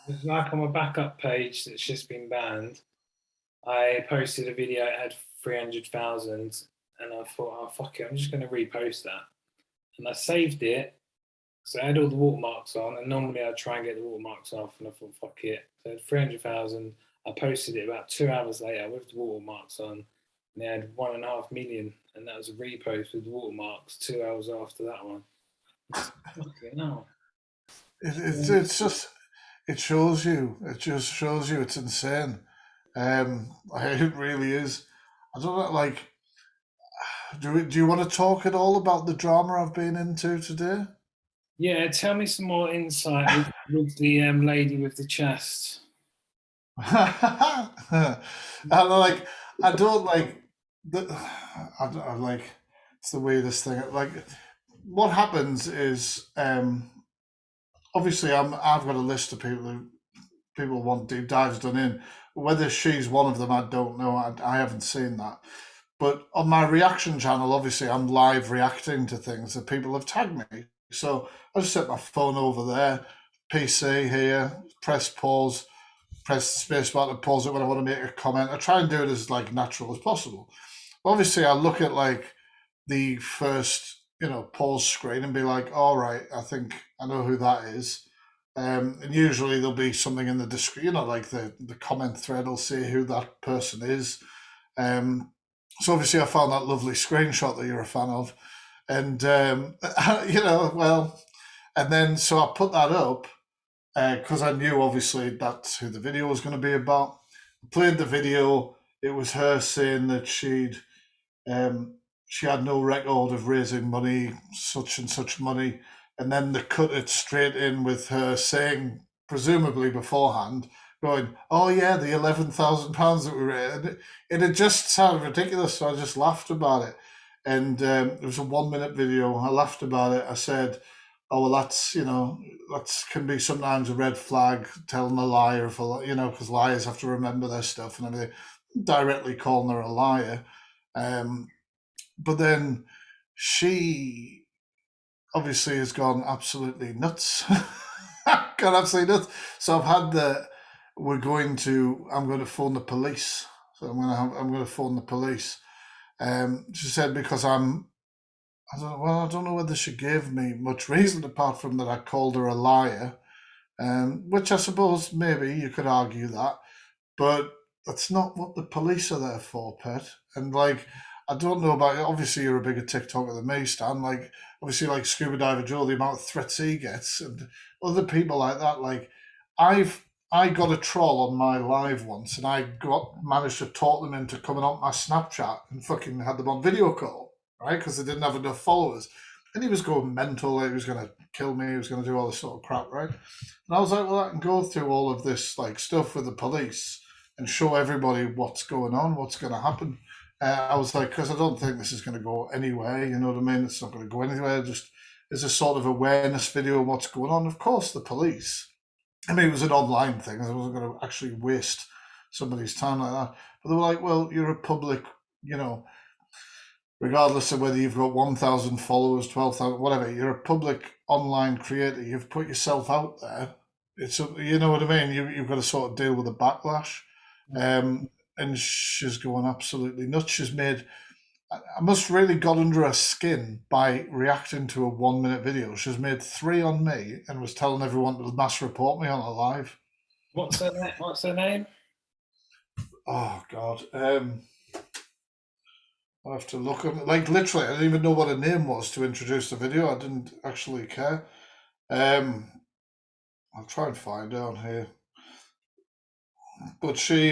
It's like on my backup page that's just been banned. I posted a video. It had 300,000, and I thought, oh fuck it, I'm just going to repost that. And I saved it. So I had all the watermarks on, and normally I'd try and get the watermarks off, and I thought, fuck it. So I had 300,000. I posted it about 2 hours later with the watermarks on, and they had 1.5 million, and that was a repost with the watermarks 2 hours after that one. Fucking hell. it's just it shows you. It just shows you it's insane. It really is. I don't know. Like, do you want to talk at all about the drama I've been into today? Yeah, tell me some more insight with the lady with the chest. And like, I don't like the. I like. It's the weirdest thing. Like, what happens is, obviously, I've got a list of people who people want deep dives done in. Whether she's one of them, I don't know. I haven't seen that. But on my reaction channel, obviously, I'm live reacting to things that people have tagged me. So I just set my phone over there, PC here, press pause, press the spacebar to pause it when I want to make a comment. I try and do it as like natural as possible. Obviously, I look at like the first, pause screen and be like, all right, I think I know who that is. And usually there'll be something in the description, like the comment thread will say who that person is. Um, so obviously I found that lovely screenshot that you're a fan of. And, well, and then so I put that up because I knew obviously that's who the video was going to be about. I played the video. It was her saying that um, she had no record of raising money, such and such money. and then they cut it straight in with her saying, presumably beforehand, going, "Oh yeah, the £11,000 that we raised." And it just sounded ridiculous, so I just laughed about it. And it was a 1 minute video. I laughed about it. I said, "Oh well, that's that can be sometimes a red flag, telling a liar for because liars have to remember their stuff and everything." Directly calling her a liar, but then she obviously has gone absolutely nuts. Gone absolutely nuts. So I've had the I'm going to phone the police. So I'm going to phone the police. She said because I don't know whether she gave me much reason apart from that I called her a liar, which I suppose maybe you could argue that, but that's not what the police are there for, Pet. And like, I don't know about you. Obviously, you're a bigger TikToker than me, Stan. Like, obviously, like Scuba Diver Joe, the amount of threats he gets, and other people like that. Like, I got a troll on my live once, and I got managed to talk them into coming on my Snapchat and fucking had them on video call, right? Because they didn't have enough followers, and he was going mental. Like, he was going to kill me. He was going to do all this sort of crap, right? And I was like, well, I can go through all of this like stuff with the police and show everybody what's going on, what's going to happen. I was like, because I don't think this is going to go anywhere. You know what I mean? It's not going to go anywhere. Just as a sort of awareness video of what's going on. Of course, the police. I mean, it was an online thing. I wasn't going to actually waste somebody's time like that. But they were like, well, you're a public, regardless of whether you've got 1,000 followers, 12,000, whatever, you're a public online creator. You've put yourself out there. You know what I mean? You've got to sort of deal with the backlash. And she's going absolutely nuts. I must really got under her skin by reacting to a 1 minute video. She's made 3 on me and was telling everyone to mass report me on a live. What's her name? What's her name? Oh God. I have to look at like literally. I didn't even know what her name was to introduce the video. I didn't actually care. I'll try and find out here. But she,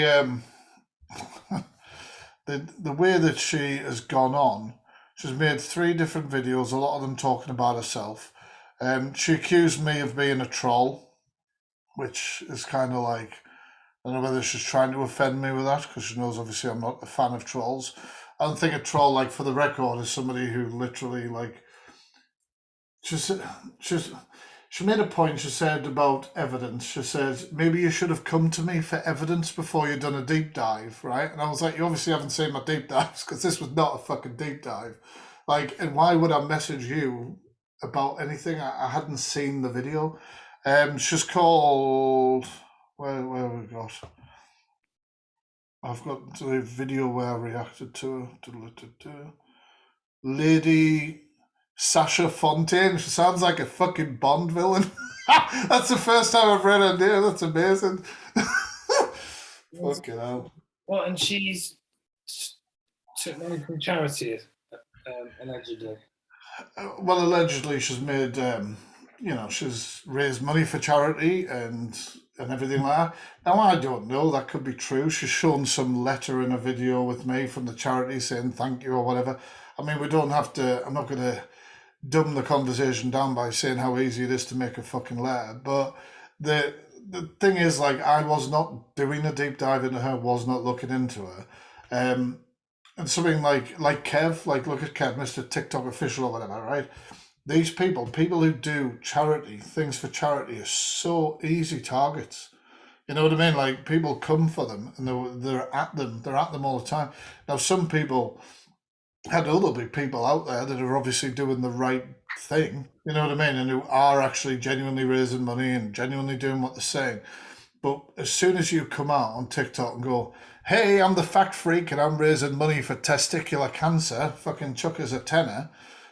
the way that she has gone on, she's made 3 different videos. A lot of them talking about herself. She accused me of being a troll, which is kind of like I don't know whether she's trying to offend me with that because she knows obviously I'm not a fan of trolls. I don't think a troll, like for the record, is somebody who literally like she's she's she made a point. She said about evidence. She said maybe you should have come to me for evidence before you'd done a deep dive, right? And I was like, you obviously haven't seen my deep dives because this was not a fucking deep dive. Like, and why would I message you about anything? I hadn't seen the video. She's called. Where have we got? I've got the video where I reacted to her. Lady Sasha Fontaine. She sounds like a fucking Bond villain. That's the first time I've read her name. That's amazing. Fucking hell. What? And she's took money from charity, allegedly. Well, allegedly, she's made, she's raised money for charity and everything like that. Now, I don't know. That could be true. She's shown some letter in a video with me from the charity saying thank you or whatever. I mean, we don't have to. I'm not going to dumb the conversation down by saying how easy it is to make a fucking letter. But the thing is, like, I was not doing a deep dive into her. Was not looking into her. And something like Kev, like look at Kev, Mr. TikTok official or whatever, right? These people who do charity, things for charity are so easy targets. You know what I mean? Like people come for them and they're at them all the time. Now some people had other big people out there that are obviously doing the right thing, you know what I mean? And who are actually genuinely raising money and genuinely doing what they're saying. But as soon as you come out on TikTok and go, hey, I'm the fact freak and I'm raising money for testicular cancer, fucking chuck us a tenner.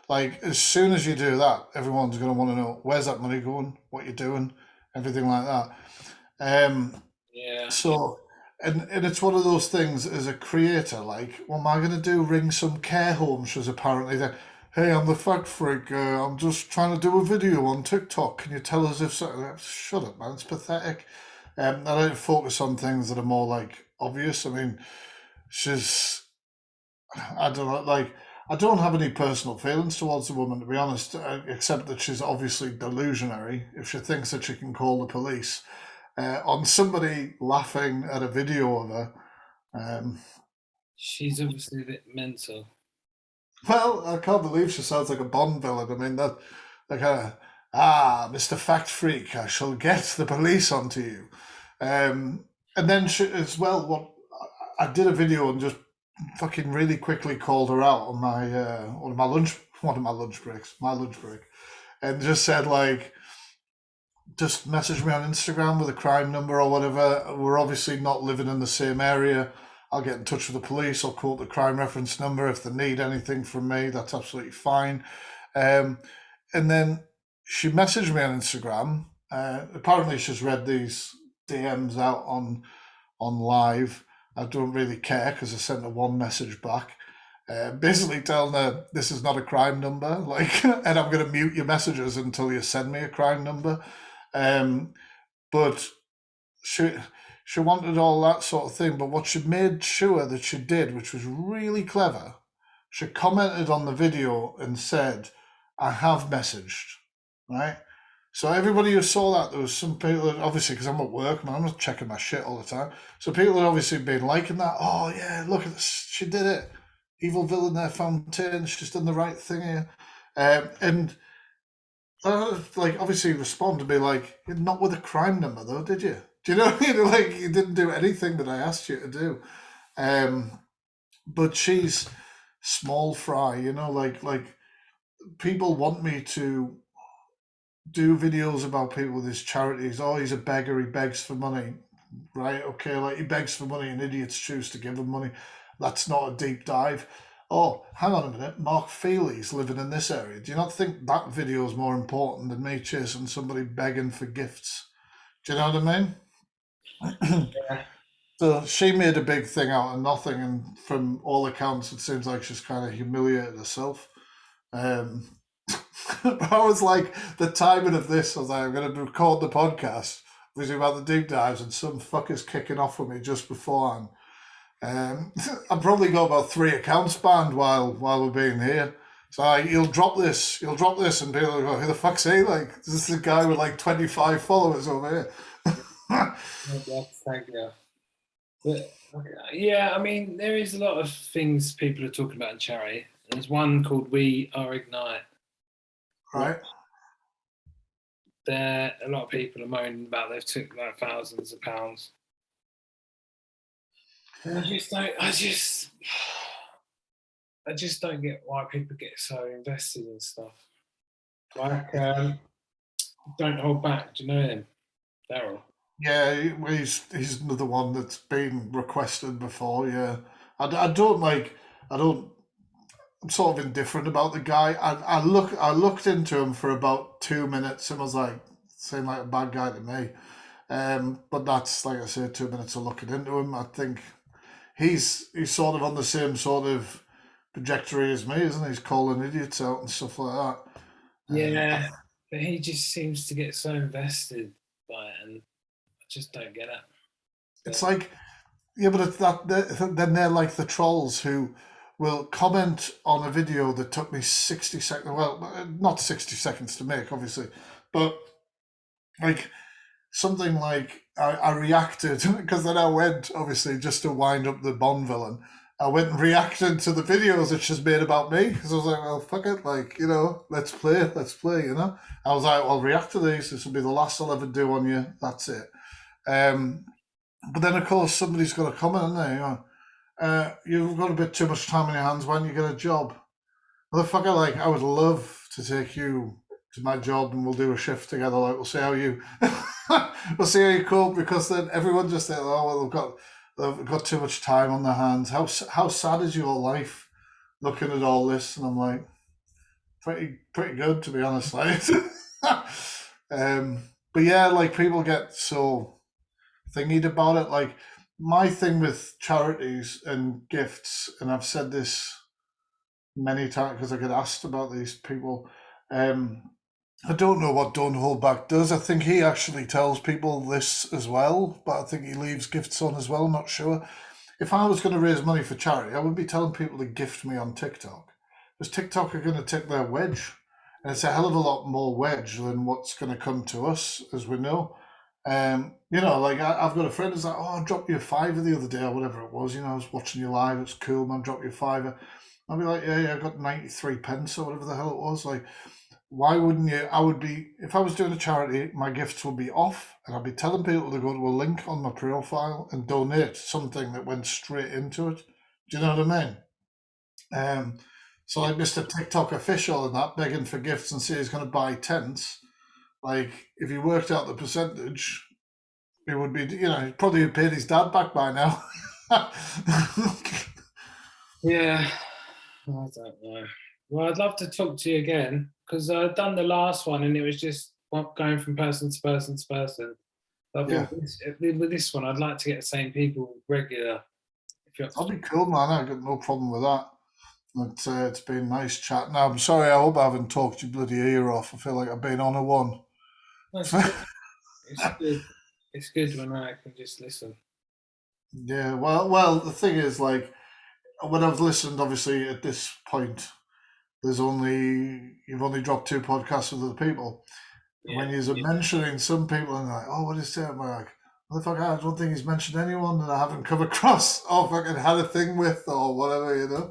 Like, as soon as you do that, everyone's going to want to know, where's that money going? What you're doing? Everything like that. Yeah. So, and it's one of those things as a creator, like, what am I going to do? Ring some care homes? She's apparently there. Hey, I'm the fact freak. I'm just trying to do a video on TikTok. Can you tell us if so? Shut up, man. It's pathetic. I don't focus on things that are more like obvious. I mean, I don't know, like I don't have any personal feelings towards the woman, to be honest, except that she's obviously delusionary if she thinks that she can call the police on somebody laughing at a video of her. Um, She's obviously a bit mental. well, I can't believe she sounds like a Bond villain. I mean, that like Mr. Fact Freak, I shall get the police onto you. And then she, as well, what I did a video and just fucking really quickly called her out on my one of my lunch break, and just said like, just message me on Instagram with a crime number or whatever. We're obviously not living in the same area. I'll get in touch with the police. I'll quote the crime reference number if they need anything from me. That's absolutely fine. Um, and then she messaged me on Instagram. Apparently, she's read these DMs out on live. I don't really care because I sent her one message back, basically telling her this is not a crime number, like, and I'm going to mute your messages until you send me a crime number. Um, but she she wanted all that sort of thing. But what she made sure that she did, which was really clever, she commented on the video and said, "I have messaged," right? So everybody who saw that, there was some people that obviously, because I'm at work, man, I'm not checking my shit all the time. So people had obviously been liking that. Oh yeah, look at this, she did it. Evil villain there, Fountain. She's done the right thing here. And like obviously respond to be like, "You're not with a crime number though, did you? Do you know what I mean? Like you didn't do anything that I asked you to do." Um, but she's small fry, like people want me to do videos about people with his charities. Oh, he's a beggar, he begs for money. Right, okay, like he begs for money and idiots choose to give him money. That's not a deep dive. Oh, hang on a minute, Mark Feely's living in this area. Do you not think that video is more important than me chasing somebody begging for gifts? Do you know what I mean? Yeah. So she made a big thing out of nothing, and from all accounts, it seems like she's kind of humiliated herself. Um, but I was like, the timing of this, I was like, I'm going to record the podcast, obviously about the deep dives, and some fucker's kicking off with me just beforehand. I've probably got about 3 accounts banned while we're being here. So you'll drop this, and people will go, who the fuck's he? Like, this is a guy with like 25 followers over here. That's thank you. But yeah, I mean, there is a lot of things people are talking about in charity. There's one called We Are Ignite. Right? There, a lot of people are moaning about they've took like thousands of pounds. And I just don't get why people get so invested in stuff. Like, don't hold back. Do you know him, Daryl? Yeah, he's another one that's been requested before. Yeah, I don't like. I don't. I'm sort of indifferent about the guy. I looked into him for about 2 minutes and was like, seemed like a bad guy to me. But that's like I said, 2 minutes of looking into him. I think he's sort of on the same sort of trajectory as me, isn't he? He's calling idiots out and stuff like that. Yeah, but he just seems to get so invested by it, and I just don't get it. It's But like, yeah, but it's then they're like the trolls who will comment on a video that took me 60 seconds. Well, not 60 seconds to make, obviously, but like something like I reacted because then I went obviously just to wind up the Bond villain. I went and reacted to the videos that she's made about me because I was like, well, fuck it, like let's play. I was like, I'll react to these. This will be the last I'll ever do on you. That's it. But then of course somebody's got to comment on there. You've got a bit too much time on your hands. Why don't you get a job? Motherfucker, like I would love to take you to my job and we'll do a shift together. Like we'll see how you we'll see how you cope because then everyone just thinks, oh well, they've got too much time on their hands. How sad is your life looking at all this? And I'm like, pretty good to be honest. Like, but yeah, like people get so thingied about it. Like my thing with charities and gifts, and I've said this many times because I get asked about these people. I don't know what Don't Hold Back does. I think he actually tells people this as well, but I think he leaves gifts on as well. I'm not sure. If I was going to raise money for charity, I would be telling people to gift me on TikTok. Because TikTok are going to take their wedge, and it's a hell of a lot more wedge than what's going to come to us, as we know. Like I've got a friend who's like, "Oh, I dropped you a fiver the other day, or whatever it was. I was watching you live. It's cool, man. Drop you a fiver." I'll be like, "Yeah, I got 93 pence or whatever the hell it was." Like, why wouldn't you? I would be, if I was doing a charity, my gifts would be off, and I'd be telling people to go to a link on my profile and donate something that went straight into it. Do you know what I mean? Um, so Yeah, like Mr. TikTok official and that begging for gifts and say he's going to buy tents. Like, if you worked out the percentage, it would be, he'd probably paid his dad back by now. yeah. I don't know. Well, I'd love to talk to you again because I've done the last one and it was just going from person to person to person. I Yeah, think with this one, I'd like to get the same people regular. If you're up that'd to, be cool, man. I got no problem with that. But it's been nice chatting. I'm sorry, I hope I haven't talked your bloody ear off. I feel like I've been on a one. that's good. It's good. It's good when I can just listen. Yeah, well, the thing is, like, when I've listened, obviously at this point, you've only dropped two podcasts with other people. Yeah. When you're mentioning some people and like, oh, what is that? I'm like, motherfucker, I don't think he's mentioned anyone that I haven't come across or fucking had a thing with or whatever. Yeah.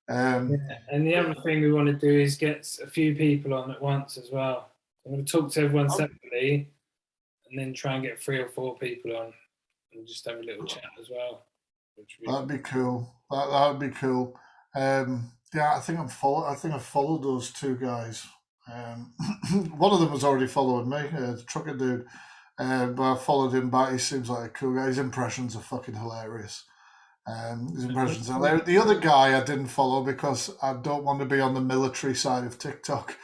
Um, And the other thing we want to do is get a few people on at once as well. I'm going to talk to everyone separately and then try and get 3 or 4 people on and just have a little chat as well. Which would be that'd be cool. That'd be cool. Yeah, I think I followed those two guys. Um, one of them was already following me, the trucker dude. But I followed him back. He seems like a cool guy. His impressions are fucking hilarious. His impressions are hilarious. The other guy I didn't follow because I don't want to be on the military side of TikTok.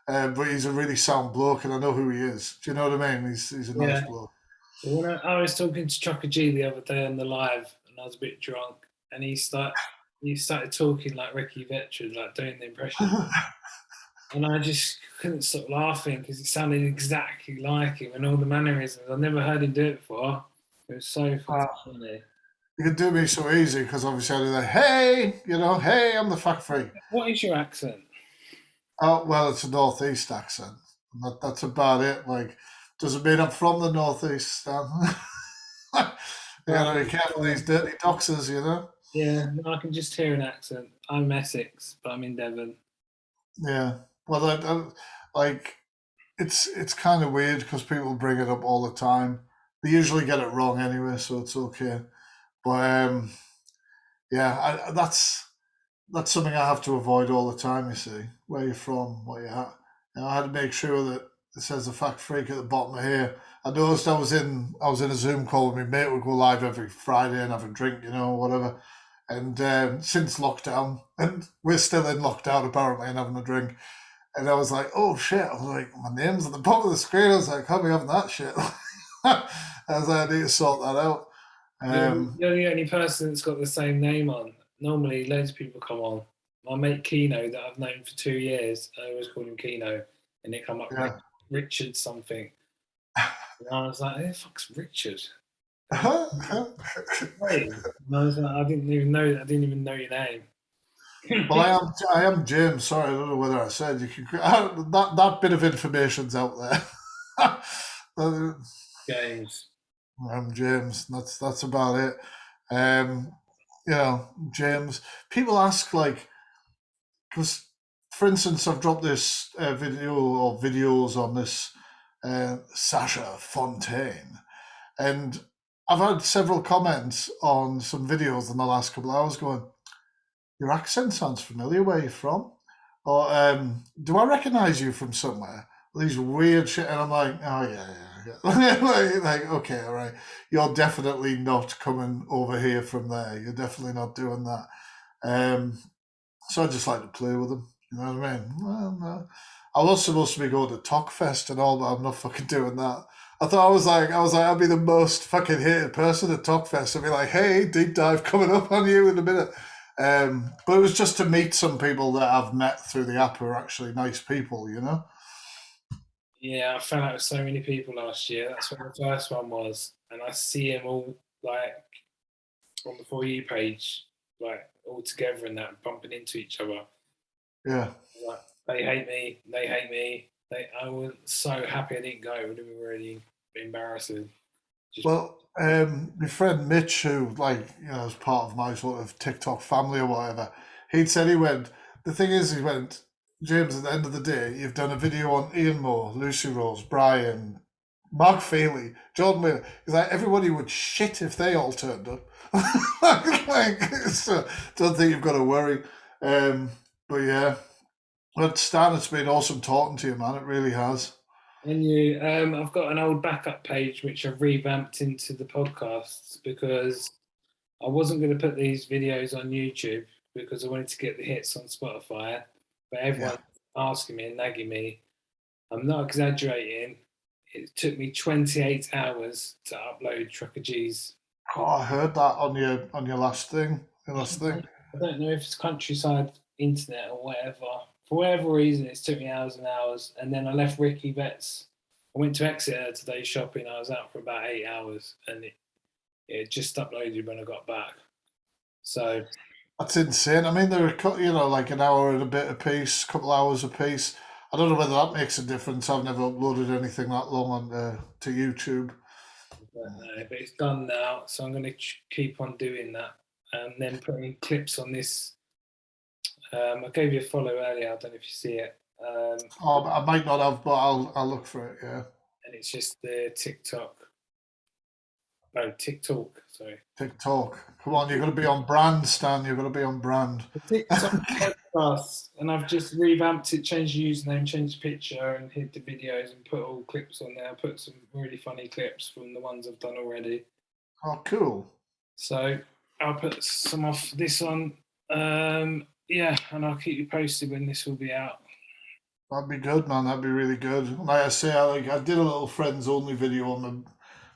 But he's a really sound bloke, and I know who he is. Do you know what I mean? He's a nice yeah. bloke. When I was talking to Chucker G the other day on the live, and I was a bit drunk, and he started talking like Ricky Veteran, like doing the impression, and I just couldn't stop laughing because it sounded exactly like him and all the mannerisms. I've never heard him do it before. It was so fucking funny. You can do me so easy because obviously I do that. Hey, hey, I'm the fact free. What is your accent? Oh well, it's a northeast accent. That's about it. Like, doesn't mean I'm from the northeast, Stan. You Right. gotta be careful these dirty doxers. Yeah, no, I can just hear an accent. I'm Essex, but I'm in Devon. Yeah. Well, like it's kind of weird because people bring it up all the time. They usually get it wrong anyway, so it's okay. But yeah, that's something I have to avoid all the time. You see, where you're from, what you're at. I had to make sure that it says the fact freak at the bottom of here. I noticed I was in a Zoom call with my mate. We go live every Friday and have a drink, whatever. And since lockdown, and we're still in lockdown apparently and having a drink. And I was like, oh shit! I was like, my name's at the bottom of the screen. I was like, can't be having that shit. I was like, I need to sort that out. Um, You're the only person that's got the same name on. Normally, loads of people come on. My mate Keno, that I've known for 2 years, I always call him Keno, and it come up yeah. Richard something. And I was like, who the fuck's Richard? Hey. And I was like, I didn't even know your name. Well, I am James. Sorry, I don't know whether I said you can. That bit of information's out there. James. I'm James. That's about it. Um, James. People ask like, because, for instance, I've dropped this video or videos on this Sasha Fontaine, and I've had several comments on some videos in the last couple of hours going, your accent sounds familiar. Where are you from? Or do I recognise you from somewhere? These weird shit, and I'm like, oh yeah. Like, okay, all right. You're definitely not coming over here from there. You're definitely not doing that. So I just like to play with them. You know what I mean? Well, no. I was supposed to be going to Talkfest and all, but I'm not fucking doing that. I was like, I'd be the most fucking hated person at Talkfest. I'd be like, hey, deep dive coming up on you in a minute. But it was just to meet some people that I've met through the app who are actually nice people. Yeah, I fell out with so many people last year. That's when the first one was, and I see them all like on the For You page, like all together and that, bumping into each other. Yeah. Like, they hate me. They hate me. I was so happy I didn't go. It would have been really embarrassing. Just Well, my friend Mitch, who is part of my sort of TikTok family or whatever, he'd said he went. The thing is, he went, James. At the end of the day, you've done a video on Ian Moore, Lucy Rose, Brian, Mark Feely, Jordan Wheeler. He's like, everybody would shit if they all turned up. So don't think you've got to worry. But yeah, but Stan, it's been awesome talking to you, man. It really has. And you, I've got an old backup page which I've revamped into the podcasts because I wasn't going to put these videos on YouTube because I wanted to get the hits on Spotify. But Yeah. everyone's asking me and nagging me. I'm not exaggerating. It took me 28 hours to upload Trucker G's. Oh, I heard that on your last thing. Your last thing. I don't know if it's countryside internet or whatever. For whatever reason, it's took me hours and hours. And then I left Ricky Betts. I went to Exeter today shopping. I was out for about 8 hours, and it just uploaded when I got back. So That's insane. I mean, they're like an hour and a bit a piece, couple hours a piece. I don't know whether that makes a difference. I've never uploaded anything that long on to YouTube. but it's done now. So I'm going to keep on doing that, and then putting clips on this. I gave you a follow earlier. I don't know if you see it. I might not have, but I'll look for it. Yeah. And it's just the TikTok. No, TikTok. Sorry. TikTok. Come on, you're going to be on brand, Stan. You're going to be on brand. The TikTok podcast, and I've just revamped it, changed the username, changed the picture, and hid the videos and put all clips on there. I put some really funny clips from the ones I've done already. Oh, cool. So I'll put some off this on. Yeah, and I'll keep you posted when this will be out. That'd be good, man. That'd be really good. Like I say, I did a little friends only video on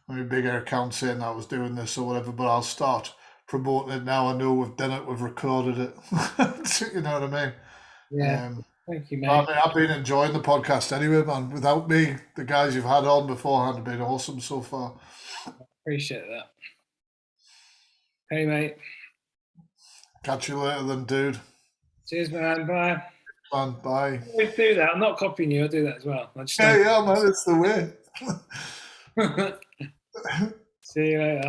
my bigger account saying I was doing this or whatever, but I'll start promoting it now. I know we've done it, we've recorded it. You know what I mean? Yeah, thank you, I mate. mean, I've been enjoying the podcast anyway, man. Without me, the guys you've had on beforehand have been awesome so far. Appreciate that. Hey, mate. Catch you later then, dude. Cheers, man. Bye. Man, bye. I always do that. I'm not copying you. I do that as well. I just Yeah, man, it's the way. don't. See you later.